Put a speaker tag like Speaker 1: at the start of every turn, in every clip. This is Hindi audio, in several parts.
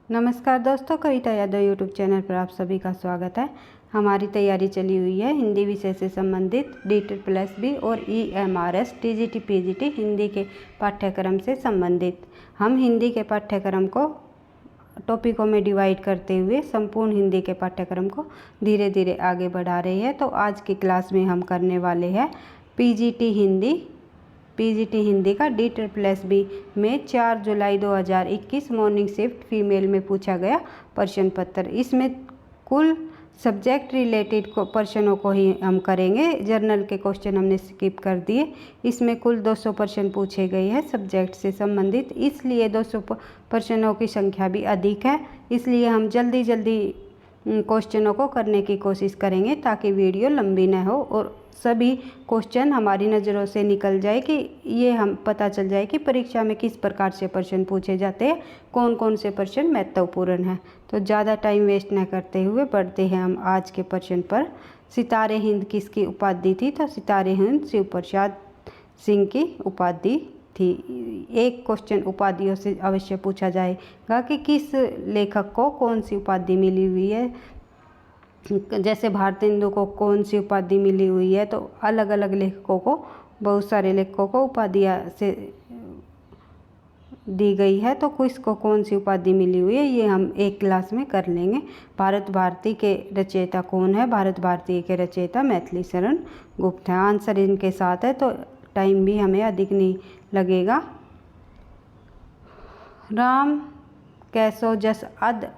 Speaker 1: नमस्कार दोस्तों, कविता यादव यूट्यूब चैनल पर आप सभी का स्वागत है। हमारी तैयारी चली हुई है हिंदी विषय से संबंधित DEET+B और EMRS TGT PGT हिंदी के पाठ्यक्रम से संबंधित। हम हिंदी के पाठ्यक्रम को टॉपिकों में डिवाइड करते हुए संपूर्ण हिंदी के पाठ्यक्रम को धीरे धीरे आगे बढ़ा रहे हैं। तो आज की क्लास में हम करने वाले हैं पीजीटी हिंदी का DEET+B में 4 जुलाई 2021 मॉर्निंग शिफ्ट फीमेल में पूछा गया प्रश्न पत्र। इसमें कुल सब्जेक्ट रिलेटेड प्रश्नों को ही हम करेंगे। जर्नल के क्वेश्चन हमने स्किप कर दिए। इसमें कुल 200 प्रश्न पूछे गए हैं सब्जेक्ट से संबंधित, इसलिए 200 प्रश्नों की संख्या भी अधिक है। इसलिए हम जल्दी जल्दी क्वेश्चनों को करने की कोशिश करेंगे ताकि वीडियो लंबी न हो और सभी क्वेश्चन हमारी नज़रों से निकल जाए कि ये हम पता चल जाए कि परीक्षा में किस प्रकार से प्रश्न पूछे जाते हैं, कौन कौन से प्रश्न महत्वपूर्ण हैं। तो ज़्यादा टाइम वेस्ट न करते हुए बढ़ते हैं हम आज के प्रश्न पर। सितारे हिंद किसकी उपाधि थी? तो सितारे हिंद शिव प्रसाद सिंह की उपाधि थी। एक क्वेश्चन उपाधियों से अवश्य पूछा जाएगा कि किस लेखक को कौन सी उपाधि मिली हुई है। जैसे भारतेंदु को कौन सी उपाधि मिली हुई है, तो अलग अलग लेखकों को, बहुत सारे लेखकों को उपाधियाँ से दी गई है। तो किसको कौन सी उपाधि मिली हुई है ये हम एक क्लास में कर लेंगे। भारत भारती के रचयिता कौन है? भारत भारती के रचयिता मैथिली शरण गुप्त है। आंसर इनके साथ है तो टाइम भी हमें अधिक नहीं लगेगा। राम कैसो जस अद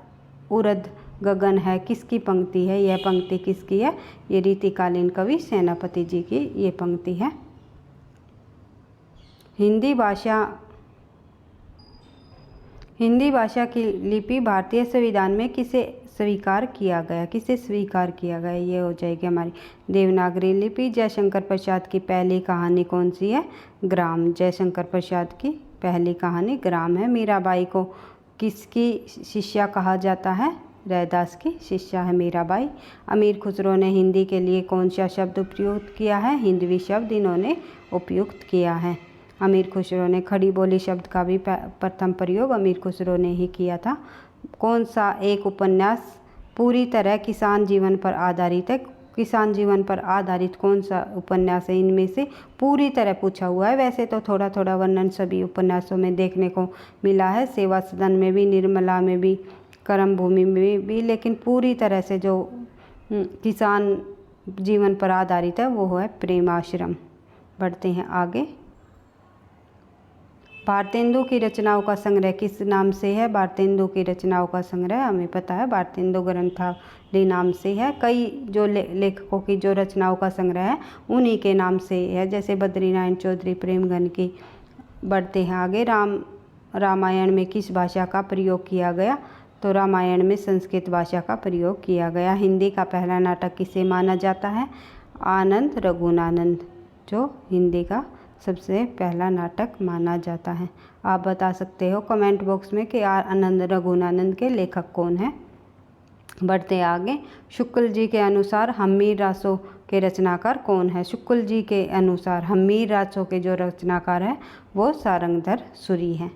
Speaker 1: उरद गगन है किसकी पंक्ति है? यह पंक्ति किसकी है? ये रीतिकालीन कवि सेनापति जी की ये पंक्ति है। हिंदी भाषा की लिपि भारतीय संविधान में किसे स्वीकार किया गया? किसे स्वीकार किया गया? ये हो जाएगी हमारी देवनागरी लिपि। जयशंकर प्रसाद की पहली कहानी कौन सी है? ग्राम। जयशंकर प्रसाद की पहली कहानी ग्राम है। मीराबाई को किसकी शिष्या कहा जाता है? रैदास की शिष्या है मीराबाई। अमीर खुसरो ने हिंदी के लिए कौन सा शब्द उपयुक्त किया है? हिंदवी शब्द इन्होंने उपयुक्त किया है। अमीर खुसरो ने खड़ी बोली शब्द का भी प्रथम प्रयोग अमीर खुसरो ने ही किया था। कौन सा एक उपन्यास पूरी तरह किसान जीवन पर आधारित है? किसान जीवन पर आधारित कौन सा उपन्यास है? इनमें से पूरी तरह पूछा हुआ है। वैसे तो थोड़ा थोड़ा वर्णन सभी उपन्यासों में देखने को मिला है, सेवा सदन में भी, निर्मला में भी, कर्म भूमि में भी, लेकिन पूरी तरह से जो किसान जीवन पर आधारित है वो है प्रेम आश्रम। बढ़ते हैं आगे। भारतेंदु की रचनाओं का संग्रह किस नाम से है? भारतेंदु की रचनाओं का संग्रह हमें पता है भारतेंदु ग्रंथावली नाम से है। कई जो लेखकों की जो रचनाओं का संग्रह है उन्हीं के नाम से है, जैसे बद्रीनारायण चौधरी, प्रेमगन की। बढ़ते हैं आगे। रामायण में किस भाषा का प्रयोग किया गया? तो रामायण में संस्कृत भाषा का प्रयोग किया गया। हिंदी का पहला नाटक किसे माना जाता है? आनंद रघुनानंद, जो हिंदी का सबसे पहला नाटक माना जाता है। आप बता सकते हो कमेंट बॉक्स में कि आनंद रघुनानंद के लेखक कौन है। बढ़ते आगे। शुक्ल जी के अनुसार हम्मीर रासो के रचनाकार कौन है? शुक्ल जी के अनुसार हम्मीर रासो के जो रचनाकार है वो सारंगधर सूरी हैं।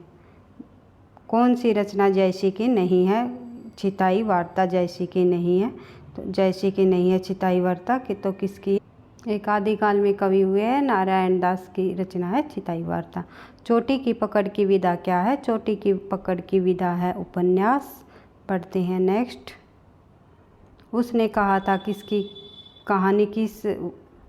Speaker 1: कौन सी रचना जैसी की नहीं है? चिताई वार्ता जैसी की नहीं है। तो जैसी की नहीं है चिताई वार्ता कि तो किसकी? एक आदिकाल में कवि हुए हैं, नारायण दास की रचना है चिताई वार्ता। चोटी की पकड़ की विधा क्या है? चोटी की पकड़ की विधा है उपन्यास। पढ़ते हैं नेक्स्ट। उसने कहा था किसकी कहानी किस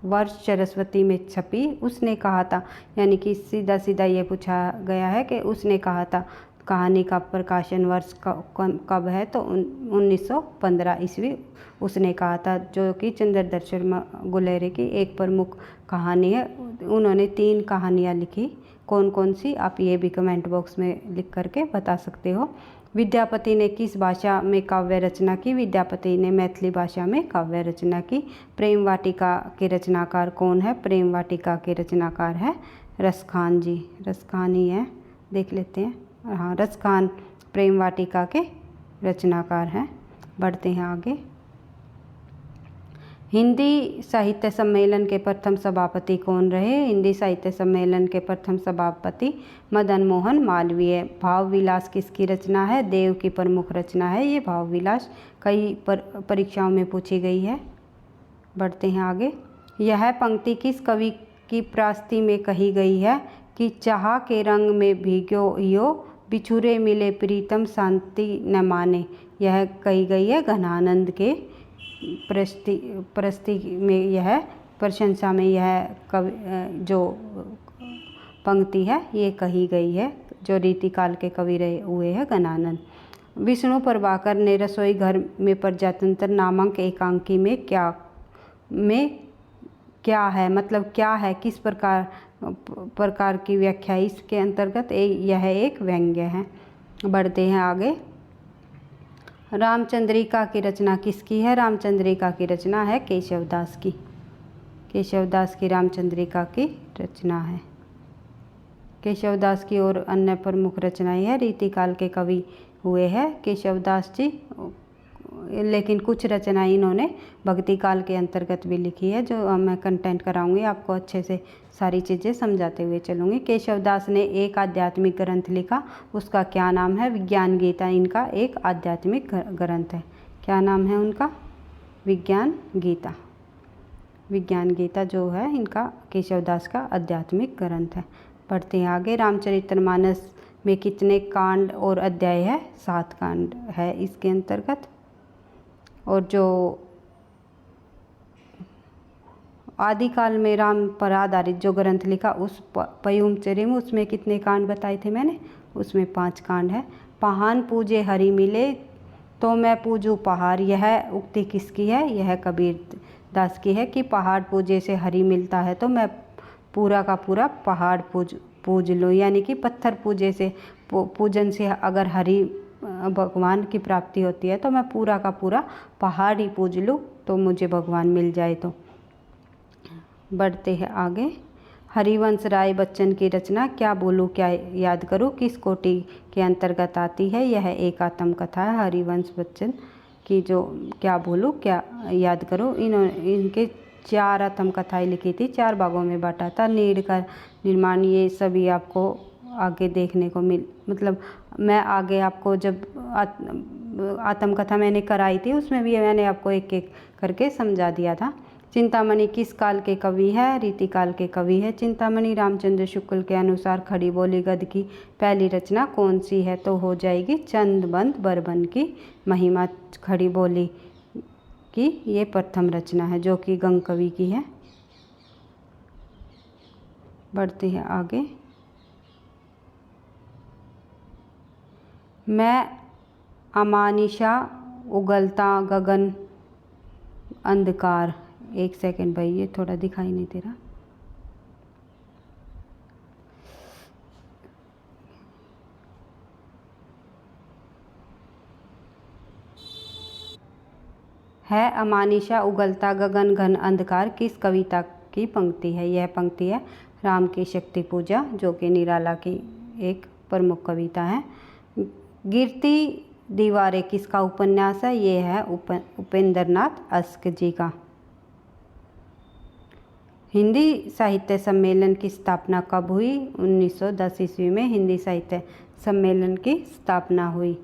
Speaker 1: वर्ष सरस्वती में छपी? उसने कहा था, यानी कि सीधा सीधा ये पूछा गया है कि उसने कहा था कहानी का प्रकाशन वर्ष कब है? तो 1915 ईस्वी उसने कहा था, जो कि चंद्रधर शर्मा गुलेरी की एक प्रमुख कहानी है। उन्होंने 3 कहानियाँ लिखी। कौन कौन सी? आप ये भी कमेंट बॉक्स में लिख करके बता सकते हो। विद्यापति ने किस भाषा में काव्य रचना की? विद्यापति ने मैथिली भाषा में काव्य रचना की। प्रेम वाटिका के रचनाकार कौन है? प्रेम वाटिका के रचनाकार है रसखान जी। रसखान ही है, देख लेते हैं। हाँ, रसखान प्रेम वाटिका के रचनाकार हैं। बढ़ते हैं आगे। हिंदी साहित्य सम्मेलन के प्रथम सभापति कौन रहे? हिंदी साहित्य सम्मेलन के प्रथम सभापति मदन मोहन मालवीय। भाव विलास किसकी रचना है? देव की प्रमुख रचना है ये भाव विलास, कई परीक्षाओं में पूछी गई है। बढ़ते हैं आगे। यह पंक्ति किस कवि की प्रास्ती में कही गई है कि चाह के रंग में भीगो हियो, बिछुरे मिले प्रीतम शांति न माने? यह कही गई है घनानंद के प्रस्ती में, यह प्रशंसा में यह कवि जो पंक्ति है ये कही गई है, जो रीतिकाल के कवि रहे हुए हैं घनानंद। विष्णु प्रभाकर ने रसोई घर में प्रजातंत्र नामक एकांकी में क्या है, मतलब क्या है, किस प्रकार की व्याख्या इसके अंतर्गत यह एक व्यंग्य है। बढ़ते हैं आगे। रामचंद्रिका की रचना किसकी है? रामचंद्रिका की रचना है केशवदास की। केशवदास की रामचंद्रिका की रचना है। केशवदास की और अन्य प्रमुख रचनाएं हैं। रीतिकाल के कवि हुए हैं केशवदास जी, लेकिन कुछ रचनाएं इन्होंने भक्ति काल के अंतर्गत भी लिखी है, जो मैं कंटेंट कराऊंगी आपको अच्छे से सारी चीज़ें समझाते हुए चलूँगी। केशवदास ने एक आध्यात्मिक ग्रंथ लिखा, उसका क्या नाम है? विज्ञान गीता इनका एक आध्यात्मिक ग्रंथ है। क्या नाम है उनका? विज्ञान गीता। विज्ञान गीता जो है इनका केशवदास का आध्यात्मिक ग्रंथ है। बढ़ते हैं आगे। रामचरितमानस में कितने कांड और अध्याय है? 7 कांड है इसके अंतर्गत। और जो आदिकाल में राम पर आधारित जो ग्रंथ लिखा उस पयुमचरिम, उसमें कितने कांड बताए थे मैंने? उसमें 5 कांड है। पहान पूजे हरि मिले तो मैं पूजूं पहाड़, यह उक्ति किसकी है? यह कबीर दास की है कि पहाड़ पूजे से हरि मिलता है तो मैं पूरा का पूरा पहाड़ पूज लूँ, यानी कि पत्थर पूजे से पूजन से अगर हरि भगवान की प्राप्ति होती है तो मैं पूरा का पूरा पहाड़ ही पूज लूँ तो मुझे भगवान मिल जाए। तो बढ़ते हैं आगे। हरिवंश राय बच्चन की रचना क्या बोलूँ क्या याद करूँ किस कोटि के अंतर्गत आती है? यह एक आत्मकथा है। हरिवंश बच्चन की जो क्या बोलूँ क्या याद करूँ, इनके 4 आत्मकथाएँ लिखी थी, 4 भागों में बांटा था। नीड़ का निर्माण, ये सभी आपको आगे देखने को मतलब मैं आगे आपको जब आत्मकथा मैंने कराई थी उसमें भी मैंने आपको एक एक करके समझा दिया था। चिंतामणि किस काल के कवि है? रीतिकाल के कवि है चिंतामणि। रामचंद्र शुक्ल के अनुसार खड़ी बोली गद्य की पहली रचना कौन सी है? तो हो जाएगी चंदबंद बरबन की महिमा खड़ी बोली की ये प्रथम रचना है, जो कि गंग कवि की है। बढ़ते हैं आगे। मैं अमानिशा उगलता गगन अंधकार, एक सेकंड भाई ये थोड़ा दिखाई नहीं दे रहा। है अमानिशा उगलता गगन घन अंधकार किस कविता की पंक्ति है? यह पंक्ति है राम की शक्ति पूजा, जो कि निराला की एक प्रमुख कविता है। गिरती दीवारें किसका उपन्यास है? ये है उपेंद्रनाथ अश्क जी का। हिंदी साहित्य सम्मेलन की स्थापना कब हुई? 1910 ईस्वी में हिंदी साहित्य सम्मेलन की स्थापना हुई।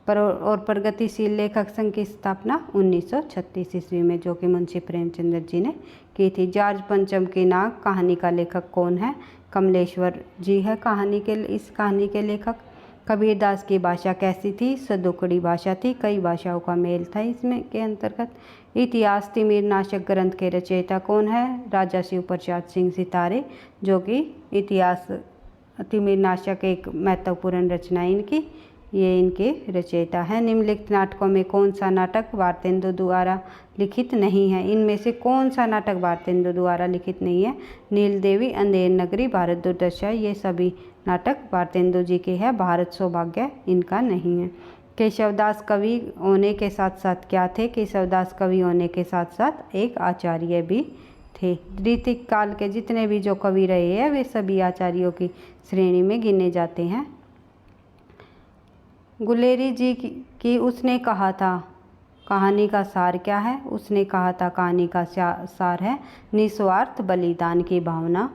Speaker 1: और प्रगतिशील लेखक संघ की स्थापना 1936 ईस्वी में, जो कि मुंशी प्रेमचंद्र जी ने की थी। जॉर्ज पंचम की नाग कहानी का लेखक कौन है? कमलेश्वर जी है इस कहानी के लेखक। कबीरदास की भाषा कैसी थी? सदुकड़ी भाषा थी, कई भाषाओं का मेल था इसमें के अंतर्गत। इतिहास तिमिर नाशक ग्रंथ के रचयिता कौन है? राजा शिव प्रसाद सिंह सितारे, जो कि इतिहास तिमिर नाशक एक महत्वपूर्ण रचना इनकी, ये इनके रचयिता है। निम्नलिखित नाटकों में कौन सा नाटक भारतेंदु द्वारा लिखित नहीं है? इनमें से कौन सा नाटक भारतेंदु द्वारा लिखित नहीं है? नील देवी, अंधेर नगरी, भारत दुर्दशा, ये सभी नाटक भारतेंदु जी के हैं। भारत सौभाग्य इनका नहीं है। केशवदास कवि होने के साथ साथ क्या थे? केशवदास कवि होने के साथ साथ एक आचार्य भी थे। रीतिक काल के जितने भी जो कवि रहे हैं वे सभी आचार्यों की श्रेणी में गिने जाते हैं। गुलेरी जी की उसने कहा था कहानी का सार क्या है? उसने कहा था कहानी का सार है निस्वार्थ बलिदान की भावना।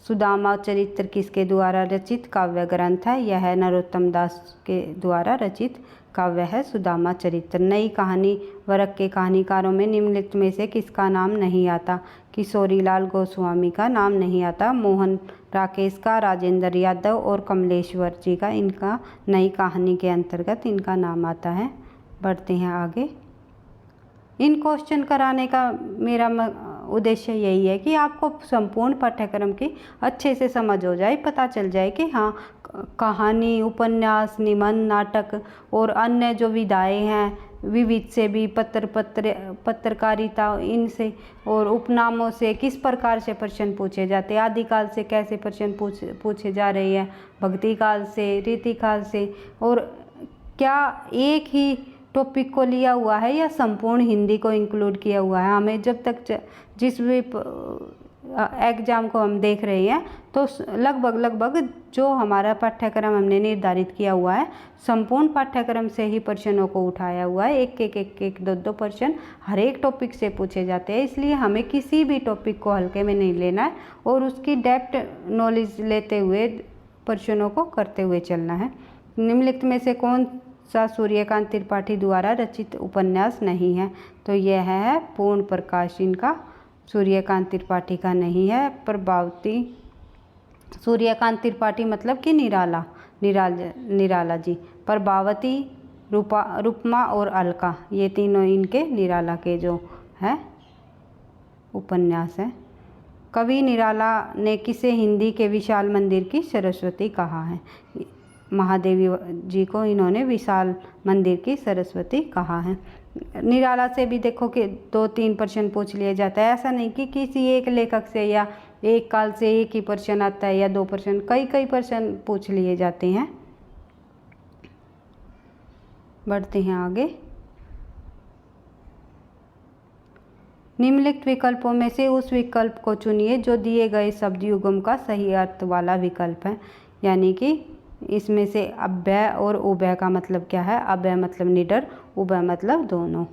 Speaker 1: सुदामा चरित्र किसके द्वारा रचित काव्य ग्रंथ है? यह नरोत्तम दास के द्वारा रचित काव्य है सुदामा चरित्र। नई कहानी वर्ग के कहानीकारों में निम्नलिखित में से किसका नाम नहीं आता? किशोरीलाल गोस्वामी का नाम नहीं आता, मोहन राकेश का, राजेंद्र यादव और कमलेश्वर जी का इनका नई कहानी के अंतर्गत इनका नाम आता है। बढ़ते हैं आगे। इन क्वेश्चन कराने का मेरा उद्देश्य यही है कि आपको संपूर्ण पाठ्यक्रम की अच्छे से समझ हो जाए, पता चल जाए कि हाँ कहानी, उपन्यास, निबंध, नाटक और अन्य जो विधाएँ हैं विविध से भी पत्रकारिता इनसे और उपनामों से किस प्रकार से प्रश्न पूछे जाते हैं, आदिकाल से कैसे प्रश्न पूछे जा रहे हैं, भक्ति काल से, रीतिकाल से, और क्या एक ही टॉपिक को लिया हुआ है या संपूर्ण हिंदी को इंक्लूड किया हुआ है। हमें जब तक जिस भी एग्ज़ाम को हम देख रहे हैं तो लगभग जो हमारा पाठ्यक्रम हमने निर्धारित किया हुआ है संपूर्ण पाठ्यक्रम से ही प्रश्नों को उठाया हुआ है। एक दो प्रश्न हर एक टॉपिक से पूछे जाते हैं, इसलिए हमें किसी भी टॉपिक को हल्के में नहीं लेना है और उसकी डेप्थ नॉलेज लेते हुए प्रश्नों को करते हुए चलना है। निम्नलिखित में से कौन सा सूर्यकांत त्रिपाठी द्वारा रचित उपन्यास नहीं है? तो यह है पूर्ण प्रकाश, इनका सूर्यकांत त्रिपाठी का नहीं है। प्रभावती, सूर्यकांत त्रिपाठी मतलब कि निराला जी। प्रभावती, रुपमा और अलका, ये तीनों इनके निराला के जो है उपन्यास है। कवि निराला ने किसे हिंदी के विशाल मंदिर की सरस्वती कहा है? महादेवी जी को इन्होंने विशाल मंदिर की सरस्वती कहा है। निराला से भी देखो कि 2-3 प्रश्न पूछ लिया जाता है, ऐसा नहीं कि किसी एक लेखक से या एक काल से एक ही प्रश्न आता है या 2 प्रश्न, कई प्रश्न पूछ लिए जाते हैं। बढ़ते हैं आगे। निम्नलिखित विकल्पों में से उस विकल्प को चुनिए जो दिए गए शब्द युग्म का सही अर्थ वाला विकल्प है। यानी कि इसमें से अव्यय और उभय का मतलब क्या है? अव्यय मतलब निडर, उभय मतलब दोनों।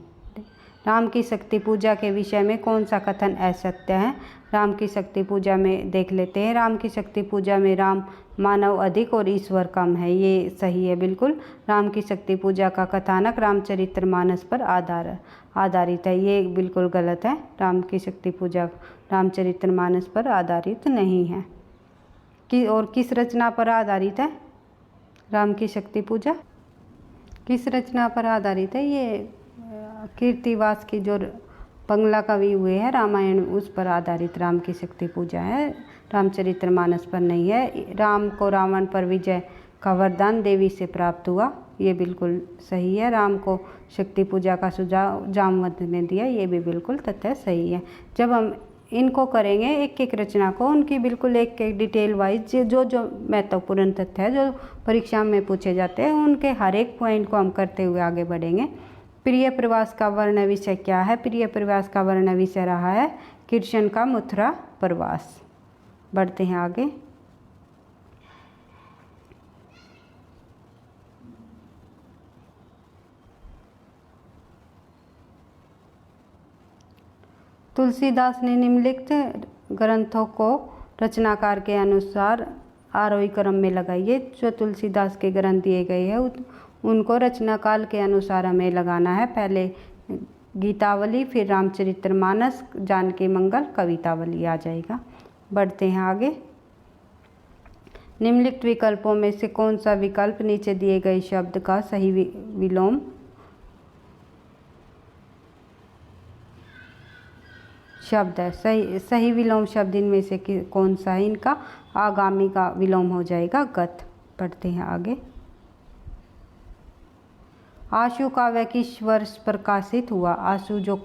Speaker 1: राम की शक्ति पूजा के विषय में कौन सा कथन असत्य है? राम की शक्ति पूजा में देख लेते हैं। राम की शक्ति पूजा में राम मानव अधिक और ईश्वर कम है, ये सही है बिल्कुल। राम की शक्ति पूजा का कथानक रामचरितमानस पर आधारित है, ये बिल्कुल गलत है। राम की शक्ति पूजा रामचरितमानस पर आधारित नहीं है। और किस रचना पर आधारित है राम की शक्ति पूजा? किस रचना पर आधारित है? ये कीर्तिवास की जो बंगला कवि हुए हैं रामायण, उस पर आधारित राम की शक्ति पूजा है, रामचरितमानस पर नहीं है। राम को रावण पर विजय का वरदान देवी से प्राप्त हुआ, ये बिल्कुल सही है। राम को शक्ति पूजा का सुझाव जामवंत ने दिया, ये भी बिल्कुल तथ्य सही है। जब हम इनको करेंगे एक रचना को, उनकी बिल्कुल एक डिटेल वाइज जो महत्वपूर्ण तथ्य है जो परीक्षा में पूछे जाते हैं उनके हर एक पॉइंट को हम करते हुए आगे बढ़ेंगे। प्रिय प्रवास का वर्ण विषय क्या है? प्रिय प्रवास का वर्ण विषय रहा है कृष्ण का मथुरा प्रवास। बढ़ते हैं आगे। तुलसीदास ने निम्नलिखित ग्रंथों को रचनाकार के अनुसार आरोही क्रम में लगाइए। जो तुलसीदास के ग्रंथ दिए गए हैं उनको रचनाकाल के अनुसार हमें लगाना है। पहले गीतावली, फिर रामचरितमानस, जानकी मंगल, कवितावली आ जाएगा। बढ़ते हैं आगे। निम्नलिखित विकल्पों में से कौन सा विकल्प नीचे दिए गए शब्द का सही विलोम शब्द है? सही विलोम शब्द इनमें से कौन सा है? इनका आगामी का विलोम हो जाएगा गत। पढ़ते हैं आगे। आशु काव्य किस वर्ष प्रकाशित हुआ? आशु जो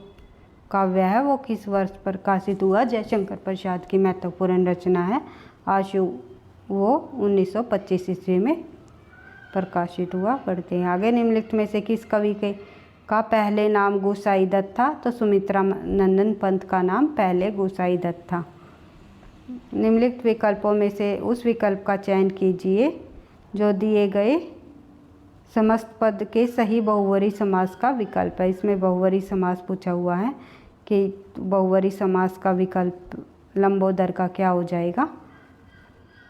Speaker 1: काव्य है वो किस वर्ष प्रकाशित हुआ? जयशंकर प्रसाद की महत्वपूर्ण रचना है आशु, वो 1925 ईस्वी में प्रकाशित हुआ। बढ़ते हैं आगे। निम्नलिखित में से किस कवि का पहले नाम गोसाई दत्त था? तो सुमित्रा नंदन पंत का नाम पहले गोसाई दत्त था। निम्नलिखित विकल्पों में से उस विकल्प का चयन कीजिए जो दिए गए समस्त पद के सही बहुवरी समास का विकल्प है। इसमें बहुवरी समास पूछा हुआ है कि बहुवरी समास का विकल्प लंबोदर का क्या हो जाएगा।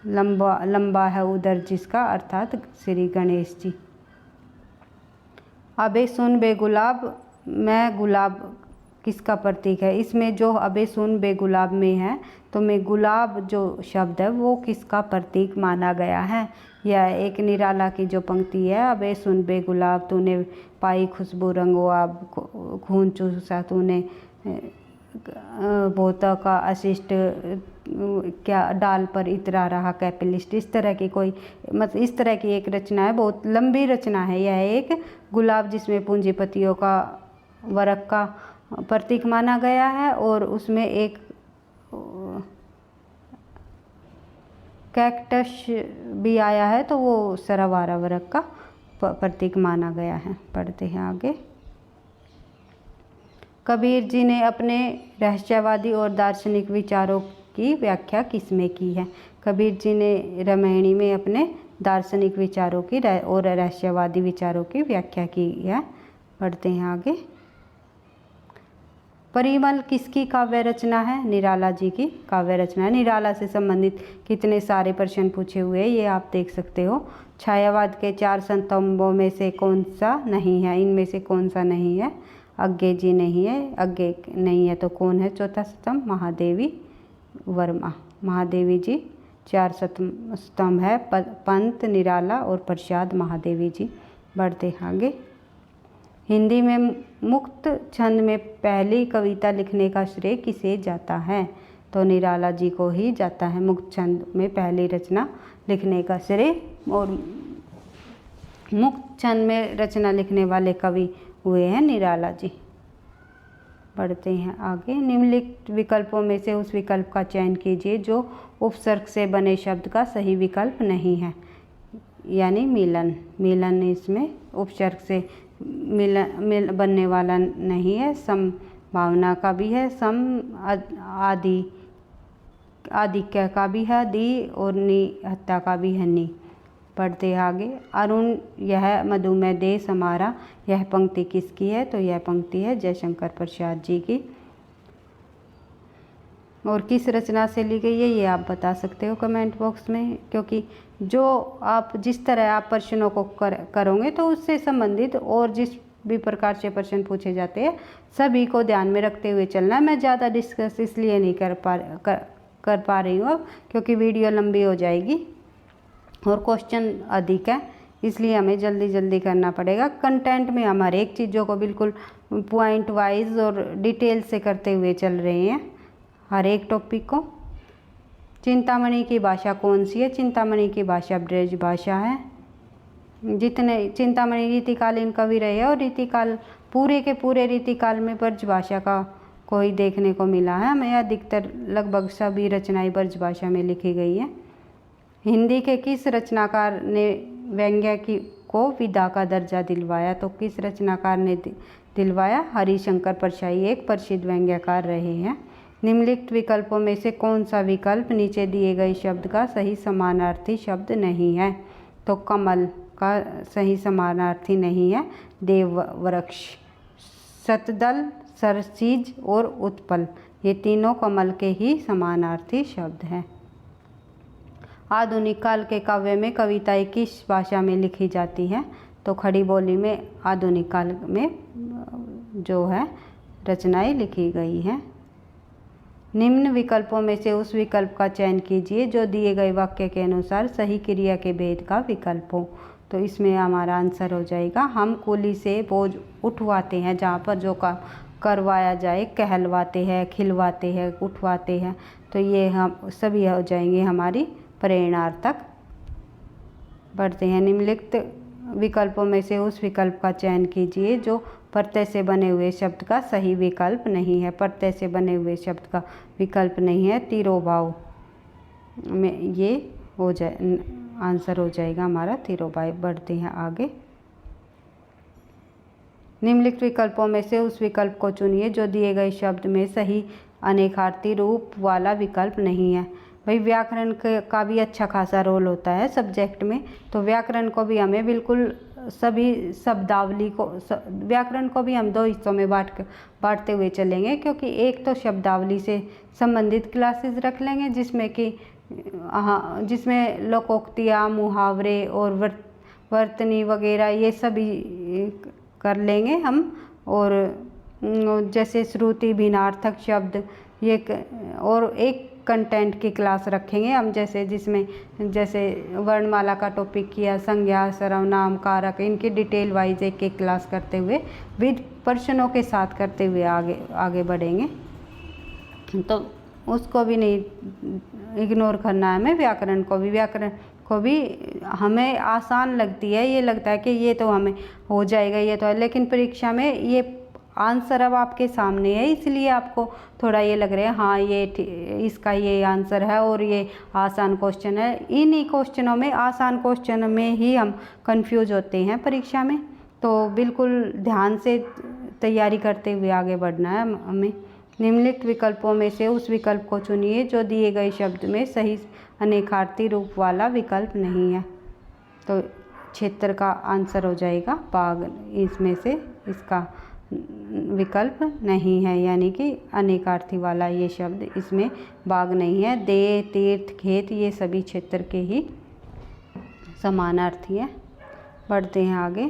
Speaker 1: लंबा है उदर जिसका, अर्थात श्री गणेश जी। अबे सुन बेगुलाब मैं गुलाब किसका प्रतीक है। इसमें जो अबे सुन बेगुलाब में है तो में गुलाब जो शब्द है वो किसका प्रतीक माना गया है। यह एक निराला की जो पंक्ति है, अबे सुन बेगुलाब तूने पाई खुशबू रंगो आप, खून चूसा तूने बोता का अशिष्ट, क्या डाल पर इतरा रहा कैपिलिस्ट। इस तरह की कोई मतलब इस तरह की एक रचना है, बहुत लंबी रचना है। यह एक गुलाब जिसमें पूंजीपतियों का वर्ग का प्रतीक माना गया है और उसमें एक कैक्टस भी आया है तो वो सरावारा वर्ग का प्रतीक माना गया है। पढ़ते हैं आगे। कबीर जी ने अपने रहस्यवादी और दार्शनिक विचारों की व्याख्या किसमें की है। कबीर जी ने रामायणी में अपने दार्शनिक विचारों की और रहस्यवादी विचारों की व्याख्या की है। पढ़ते हैं आगे। परिमल किसकी काव्य रचना है। निराला जी की काव्य रचना है। निराला से संबंधित कितने सारे प्रश्न पूछे हुए हैं ये आप देख सकते हो। छायावाद के 4 स्तंभों में से कौन सा नहीं है। इनमें से कौन सा नहीं है। अज्ञे जी नहीं है, अज्ञे नहीं है तो कौन है चौथा स्तंभ। महादेवी वर्मा। महादेवी जी 4 स्तंभ है, पंत, निराला और प्रसाद महादेवी जी। बढ़ते आगे। हिंदी में मुक्त छंद में पहली कविता लिखने का श्रेय किसे जाता है। तो निराला जी को ही जाता है मुक्त छंद में पहली रचना लिखने का श्रेय। और मुक्त छंद में रचना लिखने वाले कवि हुए हैं निराला जी। बढ़ते हैं आगे। निम्नलिखित विकल्पों में से उस विकल्प का चयन कीजिए जो उपसर्ग से बने शब्द का सही विकल्प नहीं है। यानी मिलन। मिलन इसमें उपसर्ग से बनने वाला नहीं है। संभावना का भी है, आदिक्य का भी है, दी और निहत्ता का भी है नी। पढ़ते आगे। अरुण यह मधुमेह देश हमारा, यह पंक्ति किसकी है। तो यह पंक्ति है जयशंकर प्रसाद जी की। और किस रचना से ली गई है ये आप बता सकते हो कमेंट बॉक्स में, क्योंकि जो आप जिस तरह आप प्रश्नों को करोगे तो उससे संबंधित और जिस भी प्रकार से प्रश्न पूछे जाते हैं सभी को ध्यान में रखते हुए चलना है। मैं ज़्यादा डिस्कस इसलिए नहीं कर पा रही हूँ क्योंकि वीडियो लंबी हो जाएगी और क्वेश्चन अधिक है, इसलिए हमें जल्दी जल्दी करना पड़ेगा। कंटेंट में हम हर एक चीज़ों को बिल्कुल पॉइंट वाइज और डिटेल से करते हुए चल रहे हैं हर एक टॉपिक को। चिंतामणि की भाषा कौन सी है। चिंतामणि की भाषा ब्रज भाषा है। जितने चिंतामणि रीतिकालीन कवि रहे हैं और रीतिकाल पूरे के पूरे रीतिकाल में ब्रज भाषा का कोई देखने को मिला है हमें। अधिकतर लगभग सभी रचनाएं ब्रज भाषा में लिखी गई है। हिंदी के किस रचनाकार ने व्यंग्य को विधा का दर्जा दिलवाया। तो किस रचनाकार ने दिलवाया। हरिशंकर परशाई एक प्रसिद्ध व्यंग्यकार रहे हैं। निम्नलिखित विकल्पों में से कौन सा विकल्प नीचे दिए गए शब्द का सही समानार्थी शब्द नहीं है। तो कमल का सही समानार्थी नहीं है देववृक्ष। शतदल, सरसीज और उत्पल ये तीनों कमल के ही समानार्थी शब्द हैं। आधुनिक काल के काव्य में कविताएं किस भाषा में लिखी जाती हैं। तो खड़ी बोली में आधुनिक काल में जो है रचनाएं लिखी गई हैं। निम्न विकल्पों में से उस विकल्प का चयन कीजिए जो दिए गए वाक्य के अनुसार सही क्रिया के भेद का विकल्प हो। तो इसमें हमारा आंसर हो जाएगा हम कुली से बोझ उठवाते हैं। जहाँ पर जो काम करवाया जाए, कहलवाते हैं, खिलवाते हैं, उठवाते हैं, तो ये हम सभी हो जाएंगे हमारी प्रेरणार्थक। बढ़ते हैं। निम्नलिखित विकल्पों में से उस विकल्प का चयन कीजिए जो प्रत्यय से बने हुए शब्द का सही विकल्प नहीं है। प्रत्यय से बने हुए शब्द का विकल्प नहीं है तिरोभाव में, ये हो जाए आंसर हो जाएगा हमारा तिरोभाव। बढ़ते हैं आगे। निम्नलिखित विकल्पों में से उस विकल्प को चुनिए जो दिए गए शब्द में सही अनेकार्थी रूप वाला विकल्प नहीं है। भाई व्याकरण का भी अच्छा खासा रोल होता है सब्जेक्ट में, तो व्याकरण को भी हमें बिल्कुल सभी शब्दावली को व्याकरण को भी हम दो हिस्सों में बांटते हुए चलेंगे, क्योंकि एक तो शब्दावली से संबंधित क्लासेस रख लेंगे जिसमें कि जिसमें लोकोक्तियाँ, मुहावरे और वर्तनी वगैरह ये सभी कर लेंगे हम। और जैसे श्रुति, भिन्नार्थक शब्द ये और एक कंटेंट की क्लास रखेंगे हम, जैसे वर्णमाला का टॉपिक किया, संज्ञा, सर्वनाम, कारक, इनकी डिटेल वाइज एक एक क्लास करते हुए विद प्रश्नों के साथ करते हुए आगे बढ़ेंगे। तो उसको भी नहीं इग्नोर करना है हमें। व्याकरण को भी हमें आसान लगती है, ये लगता है कि ये तो हमें हो जाएगा, ये तो है, लेकिन परीक्षा में ये आंसर अब आपके सामने है, इसलिए आपको थोड़ा ये लग रहा है हाँ ये इसका ये आंसर है और ये आसान क्वेश्चन है। इन्हीं क्वेश्चनों में, आसान क्वेश्चन में ही हम कंफ्यूज होते हैं परीक्षा में। तो बिल्कुल ध्यान से तैयारी करते हुए आगे बढ़ना है हमें। निम्नलिखित विकल्पों में से उस विकल्प को चुनिए जो दिए गए शब्द में सही अनेकार्थी रूप वाला विकल्प नहीं है। तो क्षेत्र का आंसर हो जाएगा बाघ, इसमें से इसका विकल्प नहीं है, यानी कि अनेकार्थी वाला ये शब्द इसमें बाघ नहीं है। दे, तीर्थ, खेत ये सभी क्षेत्र के ही समानार्थी है। बढ़ते हैं आगे।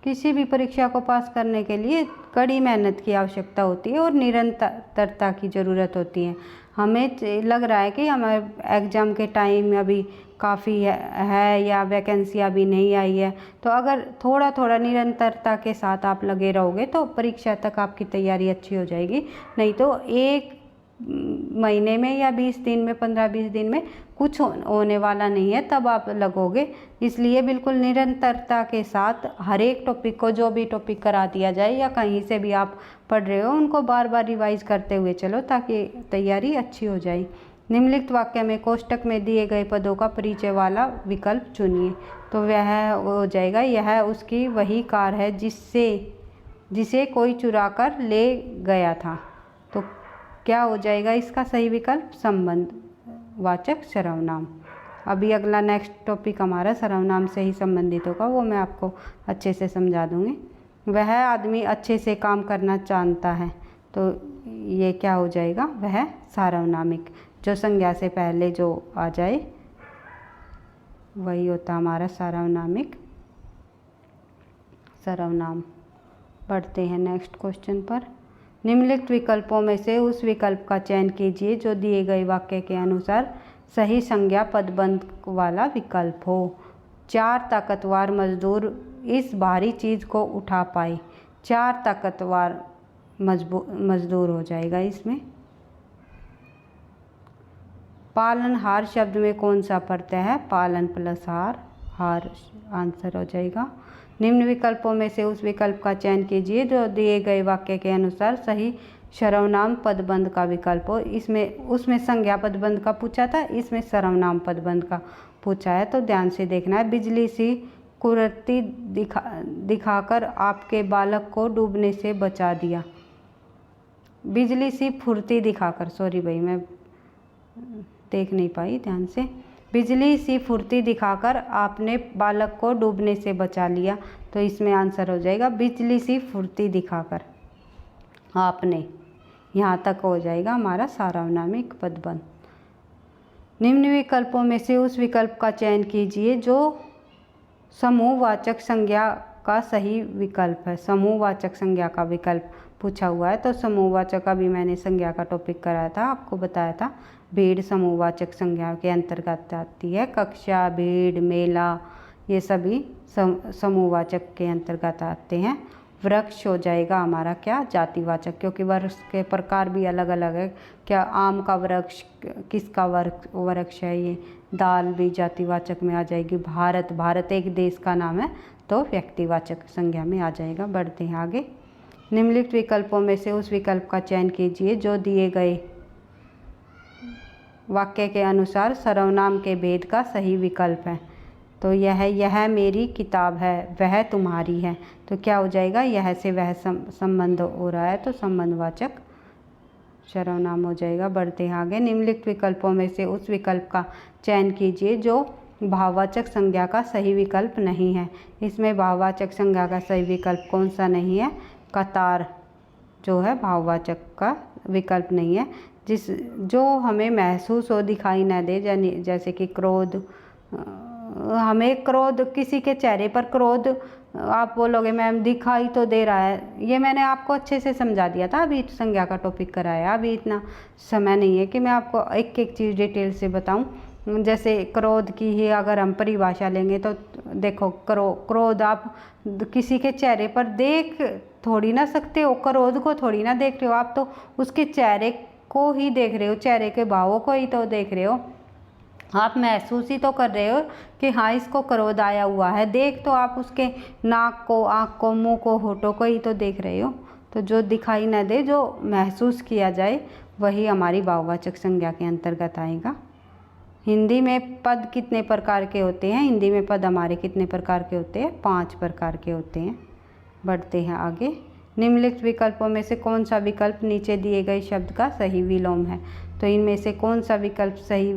Speaker 1: किसी भी परीक्षा को पास करने के लिए कड़ी मेहनत की आवश्यकता होती है और निरंतरता की ज़रूरत होती है। हमें लग रहा है कि हमारे एग्ज़ाम के टाइम अभी काफ़ी है या वैकेंसी अभी नहीं आई है, तो अगर थोड़ा थोड़ा निरंतरता के साथ आप लगे रहोगे तो परीक्षा तक आपकी तैयारी अच्छी हो जाएगी। नहीं तो एक महीने में या 20 दिन में, 15-20 दिन में कुछ होने वाला नहीं है, तब आप लगोगे। इसलिए बिल्कुल निरंतरता के साथ हर एक टॉपिक को, जो भी टॉपिक करा दिया जाए या कहीं से भी आप पढ़ रहे हो, उनको बार बार रिवाइज करते हुए चलो ताकि तैयारी अच्छी हो जाए। निम्नलिखित वाक्य में कोष्टक में दिए गए पदों का परिचय वाला विकल्प चुनिए। तो वह हो जाएगा, यह उसकी वही कार है जिसे कोई चुरा कर ले गया था। तो क्या हो जाएगा इसका सही विकल्प? संबंध वाचक सर्वनाम। अभी अगला नेक्स्ट टॉपिक हमारा सर्वनाम से ही संबंधित होगा, वो मैं आपको अच्छे से समझा दूँगी। वह आदमी अच्छे से काम करना जानता है, तो ये क्या हो जाएगा? वह सार्वनामिक, जो संज्ञा से पहले जो आ जाए वही होता हमारा सार्वनामिक सर्वनाम। बढ़ते हैं नेक्स्ट क्वेश्चन पर। निम्नलिखित विकल्पों में से उस विकल्प का चयन कीजिए जो दिए गए वाक्य के अनुसार सही संज्ञा पदबंध वाला विकल्प हो। 4 ताकतवर मजदूर इस भारी चीज़ को उठा पाए। 4 ताकतवर मजदूर हो जाएगा इसमें। पालनहार शब्द में कौन सा प्रत्यय है? पालन प्लस हार आंसर हो जाएगा। निम्न विकल्पों में से उस विकल्प का चयन कीजिए जो दिए गए वाक्य के अनुसार सही सर्वनाम पदबंध का विकल्प हो। उसमें संज्ञा पदबंध का पूछा था, इसमें सर्वनाम पदबंध का पूछा है, तो ध्यान से देखना है। बिजली सी कुर्ती दिखाकर आपके बालक को डूबने से बचा दिया। बिजली सी फुर्ती दिखाकर, सॉरी भाई मैं देख नहीं पाई ध्यान से। बिजली सी फुर्ती दिखाकर आपने बालक को डूबने से बचा लिया, तो इसमें आंसर हो जाएगा बिजली सी फुर्ती दिखाकर आपने, यहाँ तक हो जाएगा हमारा सार्वनामिक पदबंध। निम्न विकल्पों में से उस विकल्प का चयन कीजिए जो समूहवाचक संज्ञा का सही विकल्प है। समूहवाचक संज्ञा का विकल्प पूछा हुआ है, तो समूहवाचक अभी मैंने संज्ञा का टॉपिक कराया था, आपको बताया था। भीड़ समूहवाचक संज्ञा के अंतर्गत आती है। कक्षा, भीड़, मेला ये सभी समूहवाचक के अंतर्गत आते हैं। वृक्ष हो जाएगा हमारा क्या? जातिवाचक, क्योंकि वृक्ष के प्रकार भी अलग अलग है। क्या आम का वृक्ष किसका वृक्ष है? ये दाल भी जातिवाचक में आ जाएगी। भारत एक देश का नाम है, तो व्यक्तिवाचक संज्ञा में आ जाएगा। बढ़ते हैं आगे। निम्नलिखित विकल्पों में से उस विकल्प का चयन कीजिए जो दिए गए वाक्य के अनुसार सर्वनाम के भेद का सही विकल्प है। तो यह मेरी किताब है, वह तुम्हारी है, तो क्या हो जाएगा? यह से वह संबंध हो रहा है, तो संबंधवाचक सर्वनाम हो जाएगा। बढ़ते हैं आगे। निम्नलिखित विकल्पों में से उस विकल्प का चयन कीजिए जो भाववाचक संज्ञा का सही विकल्प नहीं है। इसमें भाववाचक संज्ञा का सही विकल्प कौन सा नहीं है? कतार जो है भाववाचक का विकल्प नहीं है। जो हमें महसूस हो, दिखाई न दे, जैसे कि क्रोध। हमें क्रोध, किसी के चेहरे पर क्रोध, आप बोलोगे मैम दिखाई तो दे रहा है, ये मैंने आपको अच्छे से समझा दिया था, अभी संज्ञा का टॉपिक कराया। अभी इतना समय नहीं है कि मैं आपको एक एक चीज़ डिटेल से बताऊं। जैसे क्रोध की ही अगर हम परिभाषा लेंगे तो देखो, क्रोध आप किसी के चेहरे पर देख थोड़ी ना सकते हो, क्रोध को थोड़ी ना देख रहे हो, आप तो उसके चेहरे को ही देख रहे हो, चेहरे के भावों को ही तो देख रहे हो। आप महसूस ही तो कर रहे हो कि हाँ इसको क्रोध आया हुआ है। देख तो आप उसके नाक को, आँख को, मुंह को, होठों को ही तो देख रहे हो। तो जो दिखाई न दे, जो महसूस किया जाए, वही हमारी भाववाचक संज्ञा के अंतर्गत आएगा। हिंदी में पद कितने प्रकार के होते हैं? हिंदी में पद हमारे कितने प्रकार के होते हैं? 5 प्रकार के होते हैं। बढ़ते हैं आगे। निम्नलिखित विकल्पों में से कौन सा विकल्प नीचे दिए गए शब्द का सही विलोम है? तो इनमें से कौन सा विकल्प सही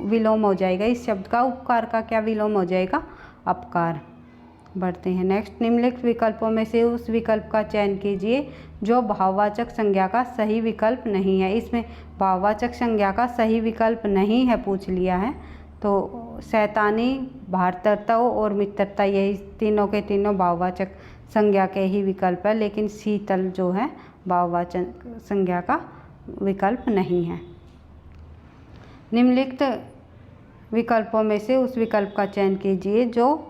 Speaker 1: विलोम हो जाएगा? इस शब्द का उपकार का क्या विलोम हो जाएगा? अपकार। बढ़ते हैं नेक्स्ट। निम्नलिखित विकल्पों में से उस विकल्प का चयन कीजिए जो भाववाचक संज्ञा का सही विकल्प नहीं है। इसमें भाववाचक संज्ञा का सही विकल्प नहीं है पूछ लिया है। तो शैतानी, भारतरता और मित्रता, यही तीनों के तीनों भाववाचक संज्ञा के ही विकल्प है, लेकिन शीतल जो है भाववाचक संज्ञा का विकल्प नहीं है। निम्नलिखित विकल्पों में से उस विकल्प का चयन कीजिए जो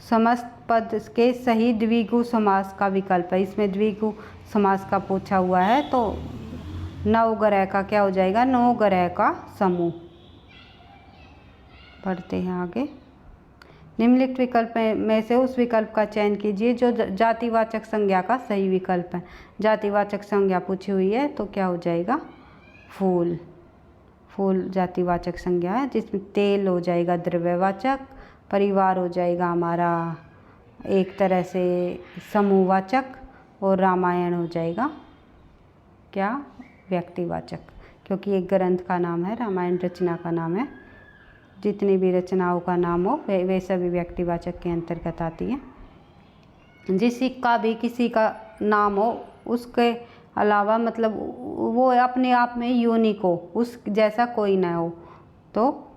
Speaker 1: समस्त पद के सही द्विगु समास का विकल्प है। इसमें द्विगु समास का पूछा हुआ है, तो नवग्रह का क्या हो जाएगा? नवग्रह का समूह। पढ़ते हैं आगे। निम्नलिखित विकल्प में से उस विकल्प का चयन कीजिए जो जातिवाचक संज्ञा का सही विकल्प है। जातिवाचक संज्ञा पूछी हुई है, तो क्या हो जाएगा? फूल। फूल जातिवाचक संज्ञा है, जिसमें तेल हो जाएगा द्रव्यवाचक, परिवार हो जाएगा हमारा एक तरह से समूहवाचक, और रामायण हो जाएगा क्या? व्यक्तिवाचक, क्योंकि एक ग्रंथ का नाम है, रामायण रचना का नाम है। जितनी भी रचनाओं का नाम हो वे सभी व्यक्तिवाचक के अंतर्गत आती है। जिसका भी किसी का नाम हो, उसके अलावा मतलब वो अपने आप में यूनिक हो, उस जैसा कोई ना हो, तो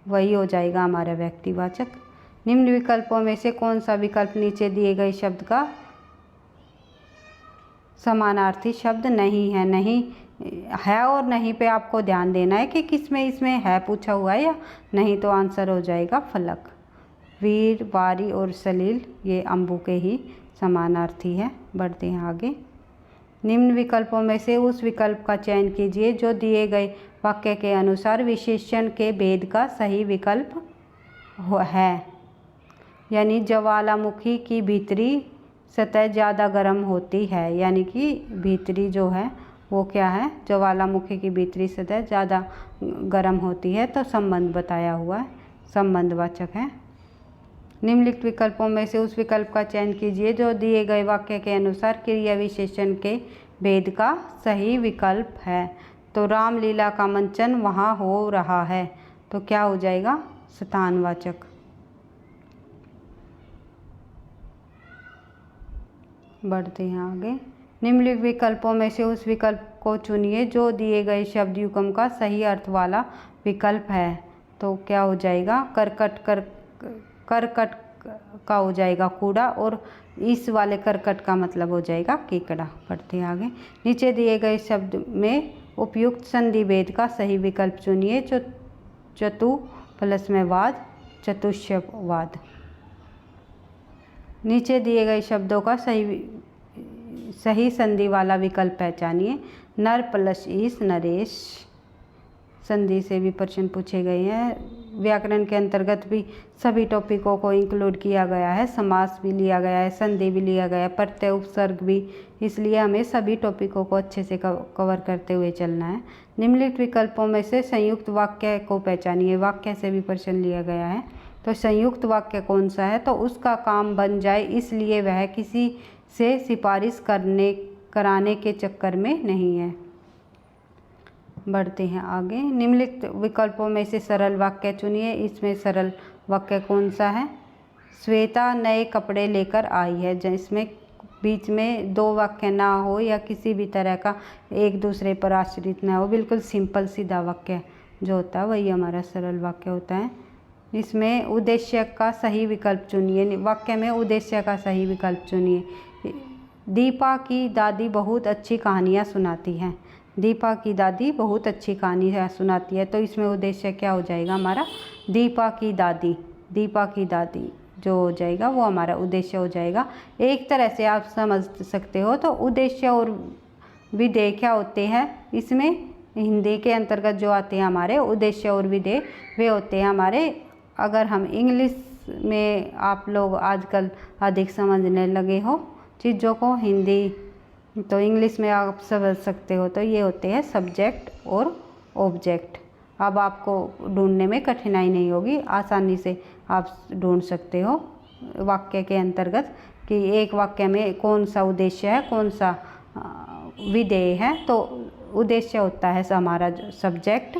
Speaker 1: वही हो जाएगा हमारा व्यक्तिवाचक। निम्न विकल्पों में से कौन सा विकल्प नीचे दिए गए शब्द का समानार्थी शब्द नहीं है? नहीं है और नहीं पे आपको ध्यान देना है कि किसमें इसमें है पूछा हुआ है या नहीं, तो आंसर हो जाएगा फलक। वीर, वारी और सलील ये अम्बु के ही समानार्थी है। बढ़ते हैं आगे। निम्न विकल्पों में से उस विकल्प का चयन कीजिए जो दिए गए वाक्य के अनुसार विशेषण के भेद का सही विकल्प है। यानी ज्वालामुखी की भीतरी सतह ज़्यादा गर्म होती है, यानी कि भीतरी जो है वो क्या है? ज्वालामुखी की भीतरी सतह ज़्यादा गर्म होती है, तो संबंध बताया हुआ है, संबंधवाचक है। निम्नलिखित विकल्पों में से उस विकल्प का चयन कीजिए जो दिए गए वाक्य के अनुसार क्रिया विशेषण के भेद का सही विकल्प है। तो रामलीला का मंचन वहाँ हो रहा है, तो क्या हो जाएगा? स्थानवाचक। बढ़ते हैं आगे। निम्नलिखित विकल्पों में से उस विकल्प को चुनिए जो दिए गए शब्द युग्म का सही अर्थ वाला विकल्प है। तो क्या हो जाएगा? करकट का हो जाएगा कूड़ा, और इस वाले करकट का मतलब हो जाएगा केकड़ा। पढ़ते हैं आगे। नीचे दिए गए शब्द में उपयुक्त संधि भेद का सही विकल्प चुनिए जो चतु प्लस में वाद, चतुष्यवाद। नीचे दिए गए शब्दों का सही संधि वाला विकल्प पहचानिए। नर प्लस ईश, नरेश। संधि से भी प्रश्न पूछे गए हैं। व्याकरण के अंतर्गत भी सभी टॉपिकों को इंक्लूड किया गया है, समास भी लिया गया है, संधि भी लिया गया है, प्रत्यय, उपसर्ग भी, इसलिए हमें सभी टॉपिकों को अच्छे से कवर करते हुए चलना है। निम्नलिखित विकल्पों में से संयुक्त वाक्य को पहचानिए। वाक्य से भी प्रश्न लिया गया है, तो संयुक्त वाक्य कौन सा है? तो उसका काम बन जाए इसलिए वह किसी से सिफारिश करने कराने के चक्कर में नहीं है। बढ़ते हैं आगे। निम्नलिखित विकल्पों में से सरल वाक्य चुनिए। इसमें सरल वाक्य कौन सा है? श्वेता नए कपड़े लेकर आई है। जिसमें बीच में दो वाक्य ना हो या किसी भी तरह का एक दूसरे पर आश्रित ना हो, बिल्कुल सिंपल सीधा वाक्य जो होता है वही हमारा सरल वाक्य होता है। इसमें उद्देश्य का सही विकल्प चुनिए। वाक्य में उद्देश्य का सही विकल्प चुनिए। दीपा की दादी बहुत अच्छी कहानियाँ सुनाती हैं। दीपा की दादी बहुत अच्छी कहानियाँ सुनाती है, तो इसमें उद्देश्य क्या हो जाएगा हमारा? दीपा की दादी। दीपा की दादी जो हो जाएगा वो हमारा उद्देश्य हो जाएगा। एक तरह से आप समझ सकते हो तो उद्देश्य और विधेय क्या होते हैं इसमें हिंदी के अंतर्गत जो आते हैं हमारे उद्देश्य और विधेय, वे होते हैं हमारे। अगर हम इंग्लिश में आप लोग आजकल अधिक समझने लगे हो चीज़ों को, हिंदी तो इंग्लिश में आप समझ सकते हो, तो ये होते हैं सब्जेक्ट और ऑब्जेक्ट। अब आपको ढूंढने में कठिनाई नहीं होगी, आसानी से आप ढूंढ सकते हो वाक्य के अंतर्गत कि एक वाक्य में कौन सा उद्देश्य है, कौन सा विधेय है। तो उद्देश्य होता है हमारा सब्जेक्ट,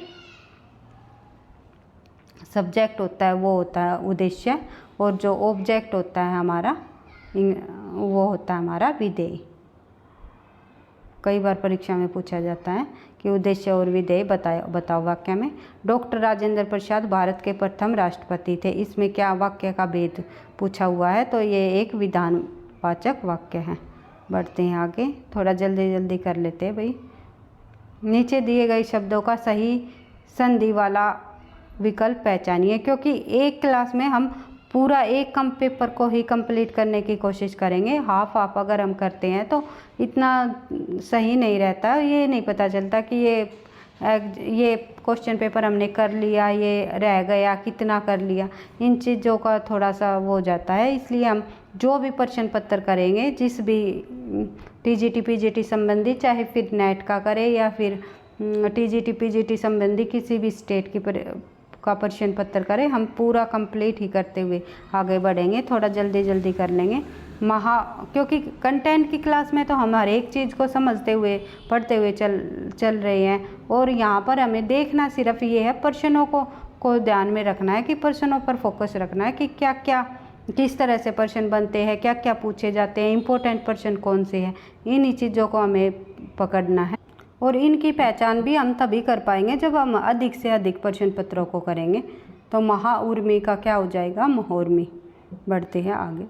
Speaker 1: सब्जेक्ट होता है वो होता है उद्देश्य, और जो ऑब्जेक्ट होता है हमारा वो होता है हमारा विधेय। कई बार परीक्षा में पूछा जाता है कि उद्देश्य और विधेय बताओ वाक्य में। डॉक्टर राजेंद्र प्रसाद भारत के प्रथम राष्ट्रपति थे। इसमें क्या वाक्य का भेद पूछा हुआ है? तो ये एक विधानवाचक वाक्य है। बढ़ते हैं आगे, थोड़ा जल्दी जल्दी कर लेते हैं भाई। नीचे दिए गए शब्दों का सही संधि वाला विकल्प पहचानिए। क्योंकि एक क्लास में हम पूरा एक कम पेपर को ही कंप्लीट करने की कोशिश करेंगे, हाफ हाफ अगर हम करते हैं तो इतना सही नहीं रहता। ये नहीं पता चलता कि ये क्वेश्चन पेपर हमने कर लिया, ये रह गया, कितना कर लिया, इन चीज़ों का थोड़ा सा वो हो जाता है। इसलिए हम जो भी प्रश्न पत्र करेंगे, जिस भी टीजीटी पीजीटी संबंधी, चाहे फिर नेट का करें या फिर टीजीटी पीजीटी संबंधी किसी भी स्टेट की का प्रश्न पत्र करें, हम पूरा कंप्लीट ही करते हुए आगे बढ़ेंगे। थोड़ा जल्दी जल्दी कर लेंगे क्योंकि कंटेंट की क्लास में तो हम हर एक चीज़ को समझते हुए पढ़ते हुए चल रहे हैं, और यहाँ पर हमें देखना सिर्फ ये है, प्रश्नों को ध्यान में रखना है कि प्रश्नों पर फोकस रखना है कि क्या क्या किस तरह से प्रश्न बनते हैं, क्या क्या पूछे जाते हैं, इम्पोर्टेंट प्रश्न कौन से हैं, इन्हीं चीज़ों को हमें पकड़ना है। और इनकी पहचान भी हम तभी कर पाएंगे जब हम अधिक से अधिक प्रश्न पत्रों को करेंगे। तो महाउर्मी का क्या हो जाएगा? महोर्मी। बढ़ते हैं आगे।